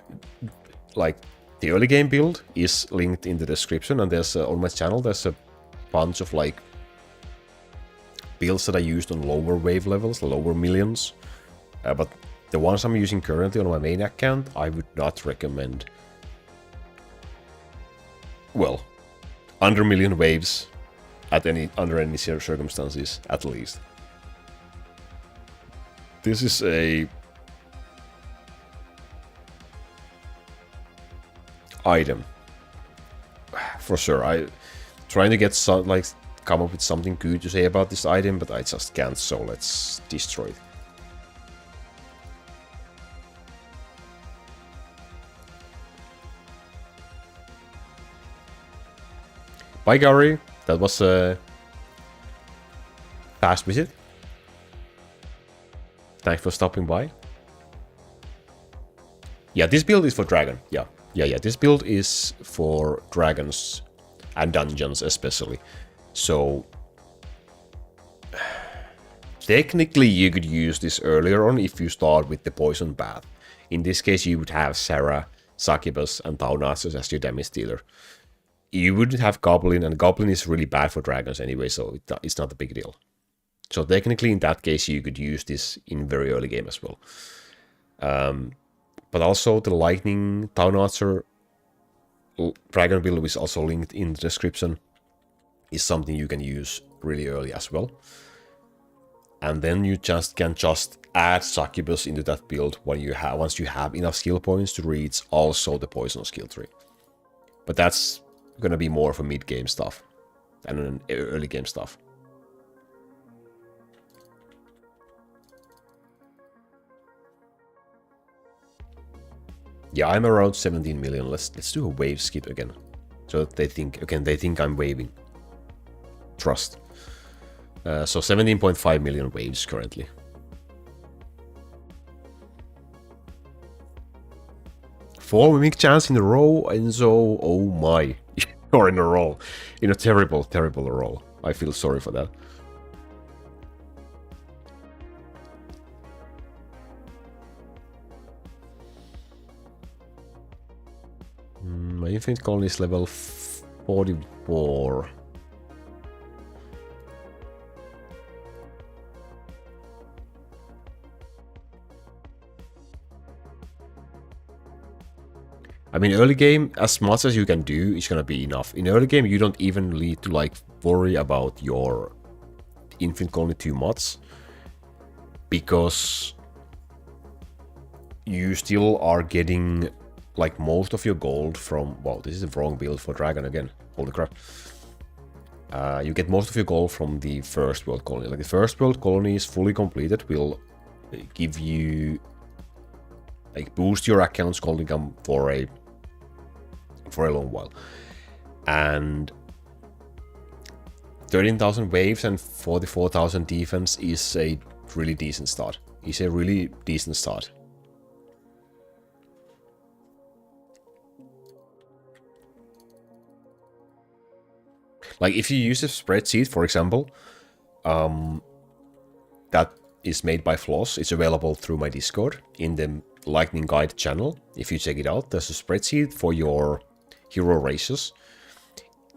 like the early game build is linked in the description, and there's on my channel there's a bunch of like builds that I used on lower wave levels, lower millions. But the ones I'm using currently on my main account, I would not recommend. Well, under million waves under any circumstances, at least. This is a item for sure. I trying to get some come up with something good to say about this item, but I just can't. So let's destroy it. Bye, Gary. That was a fast visit. Thanks for stopping by. Yeah, this build is for dragon. Yeah. This build is for dragons and dungeons especially. So technically you could use this earlier on if you start with the poison bath. In this case you would have Sarah, Succubus and Taunazes as your damage dealer. You wouldn't have Goblin, and Goblin is really bad for dragons anyway, so it's not a big deal. So technically in that case you could use this in very early game as well. But also the Lightning Taunazer dragon build, which is also linked in the description, is something you can use really early as well. And then you can add Succubus into that build once you have enough skill points to reach also the poison skill tree. But that's gonna be more for mid-game stuff than early game stuff. Yeah, I'm around 17 million. Let's do a wave skip again, so that they think I'm waving. Trust. So 17.5 million waves currently. 4 mimic chance in a row, and so, oh my. Or in a roll. In a terrible, terrible roll. I feel sorry for that. My infinite colony is level 44. I mean, early game, as much as you can do is gonna be enough. In early game, you don't even need to like worry about your infinite colony too much, because you still are getting like most of your gold from. Wow, this is the wrong build for dragon again. Holy crap! You get most of your gold from the first world colony. Like the first world colony is fully completed, will give you like boost your account's gold income for a long while. And 13,000 waves and 44,000 defense is a really decent start. It's a really decent start. Like if you use a spreadsheet, for example, that is made by Floss. It's available through my Discord in the Lightning Guide channel. If you check it out, there's a spreadsheet for your hero ratios.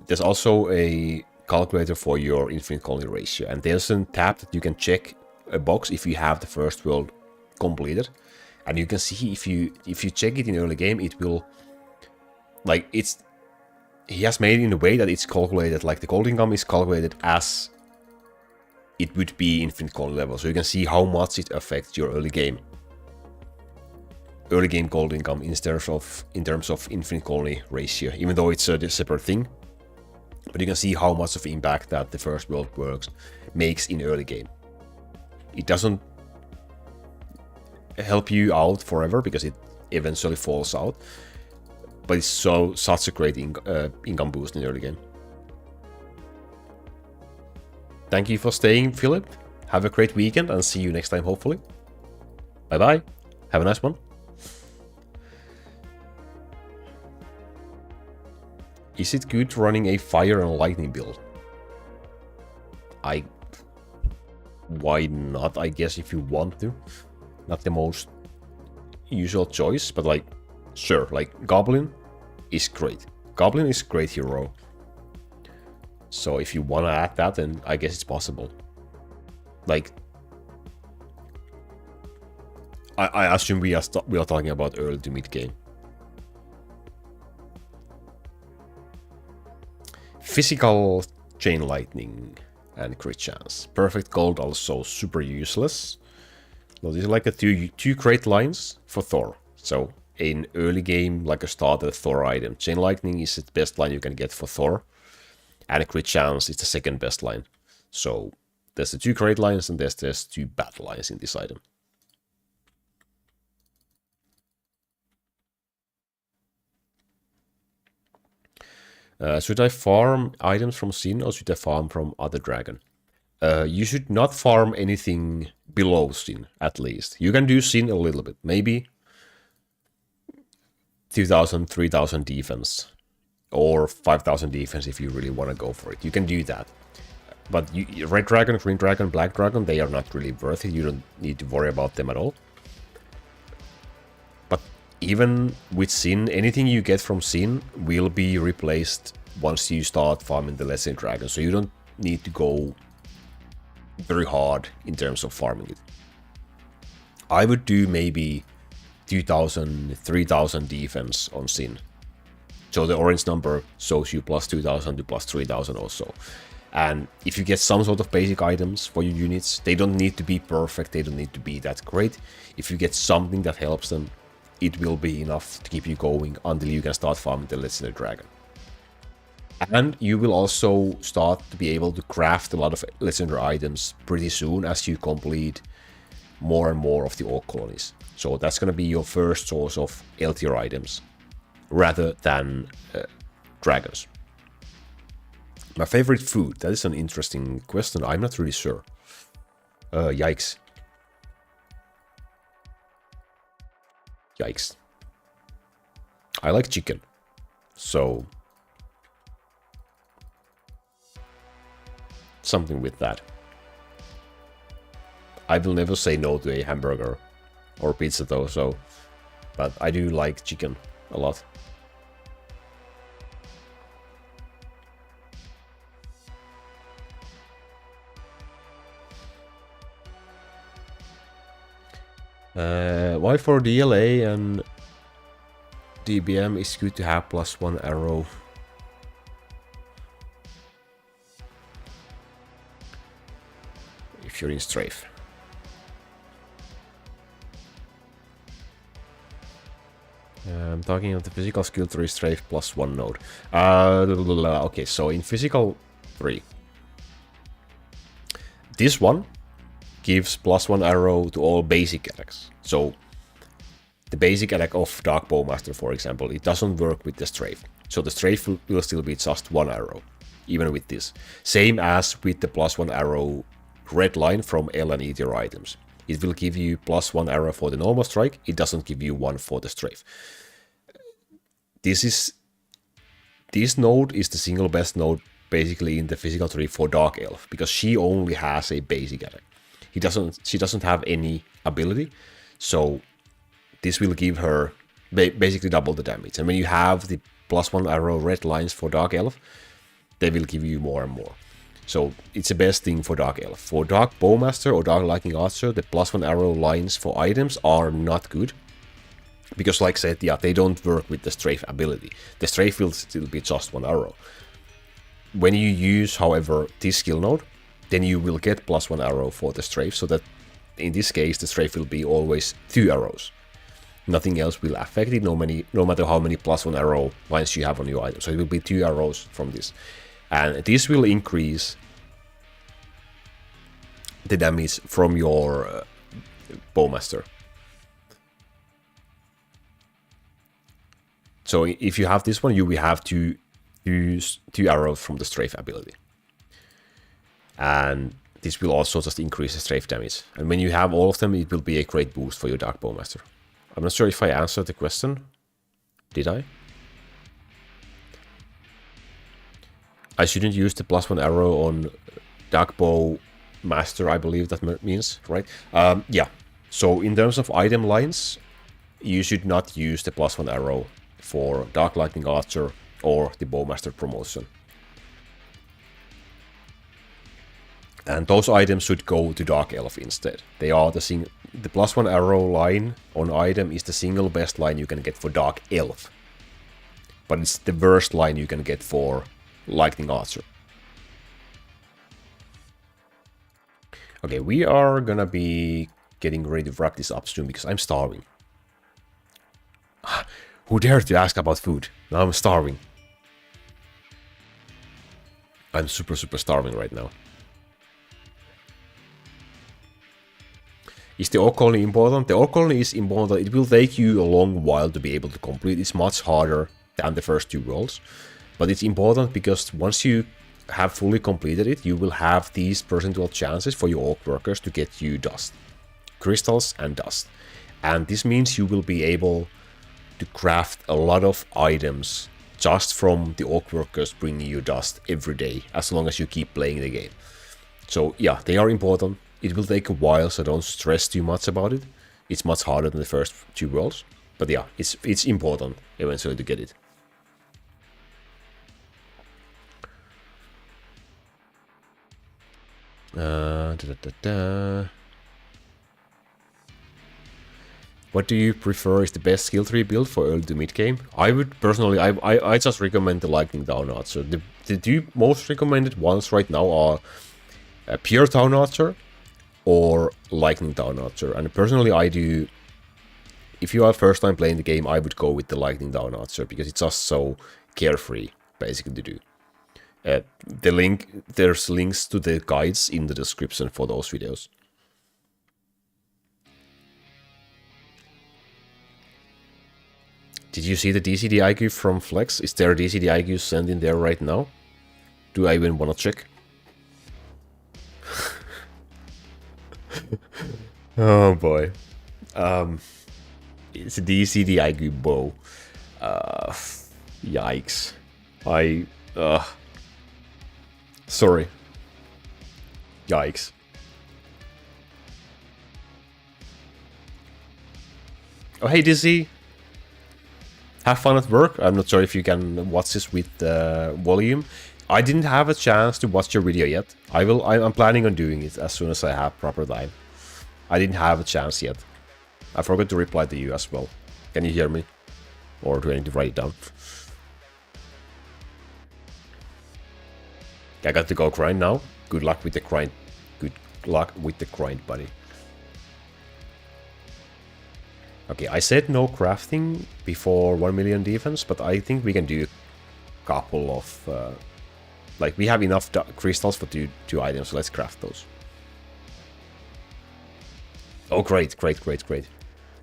There's also a calculator for your infinite colony ratio, and there's a tab that you can check a box if you have the first world completed, and you can see if you check it in early game, it will like he has made it in a way that it's calculated like the gold income is calculated as it would be infinite colony level, so you can see how much it affects your early game gold income in terms of infinite colony ratio, even though it's a separate thing. But you can see how much of impact that the first world works makes in early game. It doesn't help you out forever because it eventually falls out, but it's such a great income boost in early game. Thank you for staying, Philip. Have a great weekend and see you next time, hopefully. Bye bye. Have a nice one. Is it good running a fire and lightning build? Why not? I guess if you want to. Not the most usual choice, but like, sure, like Goblin is great. Goblin is great hero. So if you want to add that, then I guess it's possible. Like, I assume we are talking about early to mid game. Physical chain lightning and crit chance. Perfect gold also super useless. Well, these are like the two great lines for Thor. So in early game, like a starter Thor item, chain lightning is the best line you can get for Thor, and a crit chance is the second best line. So there's the two great lines and there's two bad lines in this item. Should I farm items from Sin or should I farm from other dragon? You should not farm anything below Sin, at least. You can do Sin a little bit, maybe 2,000, 3,000 defense, or 5,000 defense if you really want to go for it. You can do that. But red dragon, green dragon, black dragon, they are not really worth it. You don't need to worry about them at all. But even with Sin, anything you get from Sin will be replaced once you start farming the Legendary Dragon. So you don't need to go very hard in terms of farming it. I would do maybe 2,000, 3,000 defense on Sin. So the orange number shows you plus 2,000 to plus 3,000 also. And if you get some sort of basic items for your units, they don't need to be perfect, they don't need to be that great. If you get something that helps them, it will be enough to keep you going until you can start farming the Legendary Dragon. And you will also start to be able to craft a lot of legendary items pretty soon as you complete more and more of the Orc colonies. So that's going to be your first source of L tier items, rather than dragons. My favorite food, that is an interesting question. I'm not really sure. Yikes. Yikes. I like chicken. So something with that. I will never say no to a hamburger or pizza though, so but I do like chicken a lot. Why for DLA and DBM is good to have +1 arrow? If you're in strafe. I'm talking of the physical skill 3 strafe +1 node. Okay, so in physical 3, this one gives +1 arrow to all basic attacks. So the basic attack of Dark Bowmaster, for example, it doesn't work with the strafe. So the strafe will still be just 1 arrow, even with this. Same as with the +1 arrow red line from L and E tier items. It will give you +1 arrow for the normal strike, it doesn't give you 1 for the strafe. This node is the single best node basically in the physical tree for Dark Elf, because she only has a basic attack. She doesn't have any ability, so this will give her basically double the damage. And when you have the +1 arrow red lines for Dark Elf, they will give you more and more. So it's the best thing for Dark Elf. For Dark Bowmaster or Dark Lightning Archer, the +1 arrow lines for items are not good. Because like I said, yeah, they don't work with the strafe ability. The strafe will still be just 1 arrow. When you use, however, this skill node, then you will get +1 arrow for the strafe, so that in this case the strafe will be always 2 arrows. Nothing else will affect it, no matter how many +1 arrow lines you have on your item. So it will be 2 arrows from this. And this will increase the damage from your Bowmaster. So if you have this one, you will have to use 2 arrows from the strafe ability. And this will also just increase the strafe damage. And when you have all of them, it will be a great boost for your Dark Bowmaster. I'm not sure if I answered the question. Did I? I shouldn't use the +1 arrow on Dark Bowmaster, I believe that means, right? Yeah. So in terms of item lines, you should not use the +1 arrow for Dark Lightning Archer or the Bowmaster promotion. And those items should go to Dark Elf instead. They are the +1 arrow line on item is the single best line you can get for Dark Elf. But it's the worst line you can get for Lightning Archer. Okay, we are gonna be getting ready to wrap this up soon because I'm starving. Who dared to ask about food? Now I'm starving. I'm super starving right now. Is the Orc Colony important? The Orc Colony is important. It will take you a long while to be able to complete. It's much harder than the first 2 worlds. But it's important because once you have fully completed it, you will have these percentual chances for your Orc workers to get you dust. Crystals and dust. And this means you will be able to craft a lot of items just from the Orc workers bringing you dust every day, as long as you keep playing the game. So yeah, they are important. It will take a while, so don't stress too much about it. It's much harder than the first 2 worlds. But yeah, it's important eventually to get it. What do you prefer is the best skill tree build for early to mid game? I would personally, I just recommend the Lightning Down Archer. The 2 most recommended ones right now are Pure Down Archer or Lightning Down Archer. And personally, I do, if you are first time playing the game, I would go with the Lightning Down Archer because it's just so carefree, basically, to do. There's links to the guides in the description for those videos. Did you see the DCD IQ from Flex? Is there a DCD IQ sent in there right now? Do I even want to check? Oh boy. It's a DCD IQ bow. Yikes. Sorry. Yikes. Oh, hey, Dizzy. Have fun at work. I'm not sure if you can watch this with volume. I didn't have a chance to watch your video yet. I'm planning on doing it as soon as I have proper time. I didn't have a chance yet. I forgot to reply to you as well. Can you hear me? Or do I need to write it down? I got to go grind now. Good luck with the grind. Good luck with the grind, buddy. Okay, I said no crafting before 1 million defense, but I think we can do a couple of... like, we have enough crystals for two items, so let's craft those. Oh, great.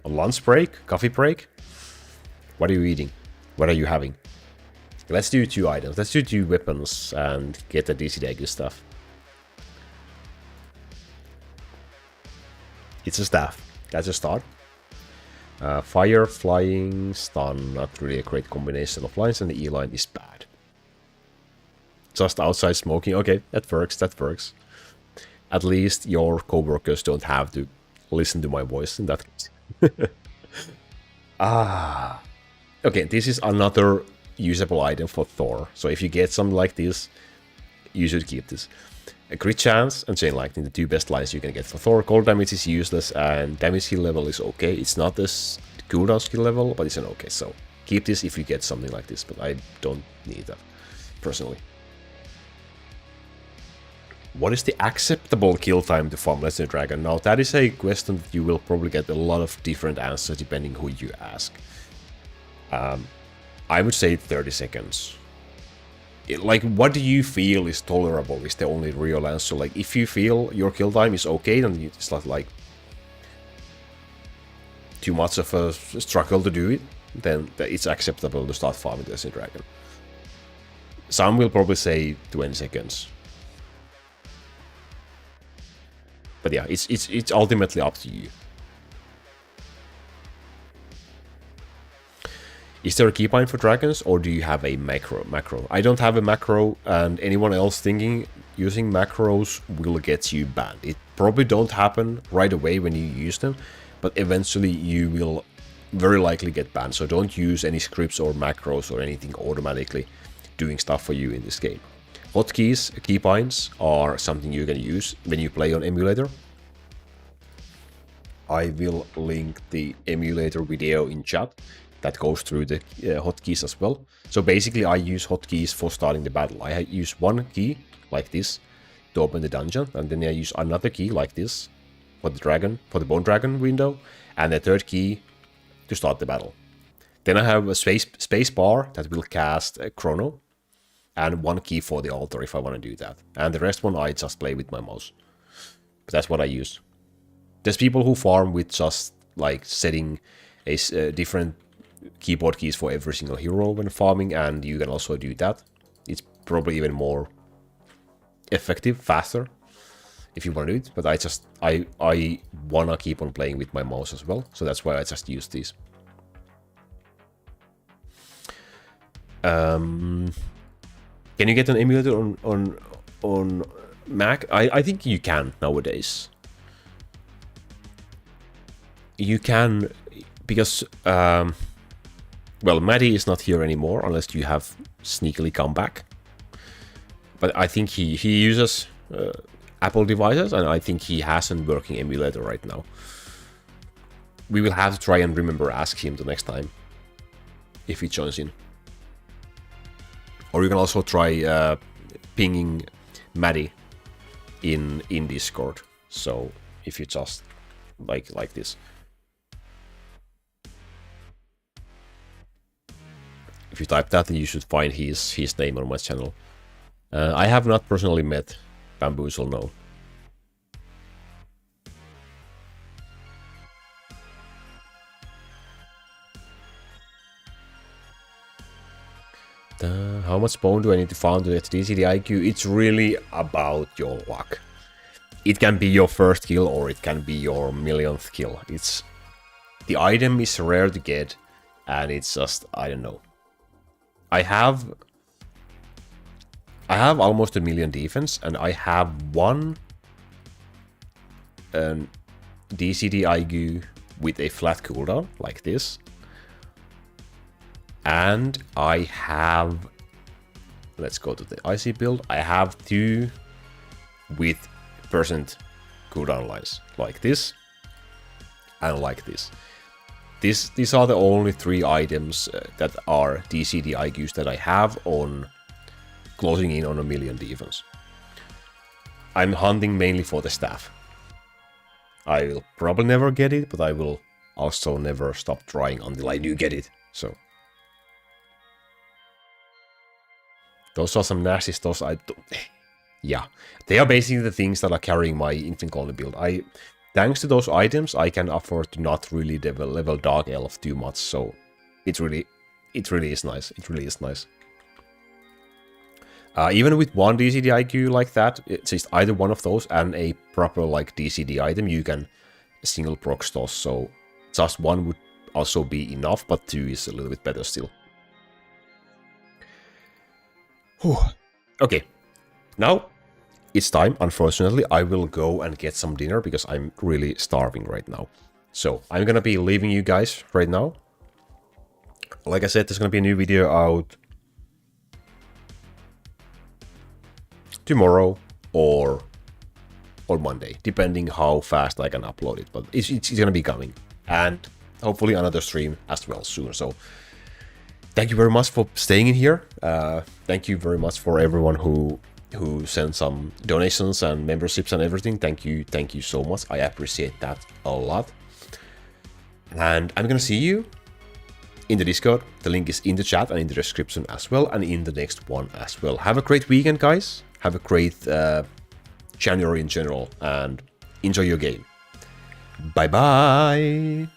On lunch break? Coffee break? What are you eating? What are you having? Let's do 2 items. Let's do 2 weapons and get the DC Dagger stuff. It's a staff. That's a start. Fire, flying, stun, not really a great combination of lines, and the E-line is bad. Just outside smoking, okay, that works. At least your co-workers don't have to listen to my voice in that case. Okay, this is another usable item for Thor. So if you get something like this, you should keep this. A crit chance and chain lightning, the 2 best lines you can get for Thor. Cold damage is useless and damage skill level is okay. It's not this cooldown skill level, but it's an okay. So keep this if you get something like this, but I don't need that personally. What is the acceptable kill time to farm Legendary Dragon? Now that is a question that you will probably get a lot of different answers depending who you ask. I would say 30 seconds. Like, what do you feel is tolerable is the only real answer. Like, if you feel your kill time is okay, then it's not like too much of a struggle to do it, then it's acceptable to start farming the Legendary Dragon. Some will probably say 20 seconds. But yeah, it's ultimately up to you. Is there a keybind for dragons, or do you have a macro? I don't have a macro, and anyone else thinking using macros will get you banned. It probably don't happen right away when you use them, but eventually you will very likely get banned. So don't use any scripts or macros or anything automatically doing stuff for you in this game. Hotkeys, keybinds are something you can use when you play on emulator. I will link the emulator video in chat. That goes through the hotkeys as well. So basically I use hotkeys for starting the battle. I use one key like this to open the dungeon, and then I use another key like this for the dragon, for the bone dragon window, and the third key to start the battle. Then I have a space bar that will cast a chrono, and one key for the altar if I want to do that. And the rest one I just play with my mouse. But that's what I use. There's people who farm with just like setting a different keyboard keys for every single hero when farming, and you can also do that. It's probably even more effective, faster, if you want to do it. But I wanna keep on playing with my mouse as well, so that's why I just use these. Can you get an emulator on Mac? I think you can nowadays. You can, because well, Maddie is not here anymore unless you have sneakily come back. But I think he uses Apple devices, and I think he has a working emulator right now. We will have to try and remember ask him the next time if he joins in. Or you can also try pinging Maddie in Discord. So if you just like this. If you type that, then you should find his name on my channel. I have not personally met Bamboozle, no. How much bone do I need to farm to get DC the IQ? It's really about your luck. It can be your first kill or it can be your millionth kill. The item is rare to get, and it's just, I don't know. I have almost 1 million defense, and I have one DCD IQ with a flat cooldown, like this. And I have, let's go to the IC build, I have 2 with percent cooldown lines, like this, and like this. These are the only 3 items that are DCD IQs that I have on closing in on 1 million defense. I'm hunting mainly for the staff. I will probably never get it, but I will also never stop trying until I do get it. So those are some nasty stuff. Yeah, they are basically the things that are carrying my Infant Colony build. Thanks to those items, I can afford to not really level Dark Elf too much. So it really is nice. It really is nice. Even with one DCD IQ like that, it's just either one of those and a proper like DCD item, you can single proc those. So just one would also be enough, but 2 is a little bit better still. Whew. Okay, now it's time. Unfortunately, I will go and get some dinner because I'm really starving right now. So I'm gonna be leaving you guys right now. Like I said, there's gonna be a new video out tomorrow or Monday, depending how fast I can upload it. But it's gonna be coming, and hopefully another stream as well soon. So thank you very much for staying in here. Thank you very much for everyone who sent some donations and memberships and everything. Thank you so much. I appreciate that a lot. And I'm gonna see you in the Discord. The link is in the chat and in the description as well, and in the next one as well. Have a great weekend, guys. Have a great January in general, and enjoy your game. Bye bye.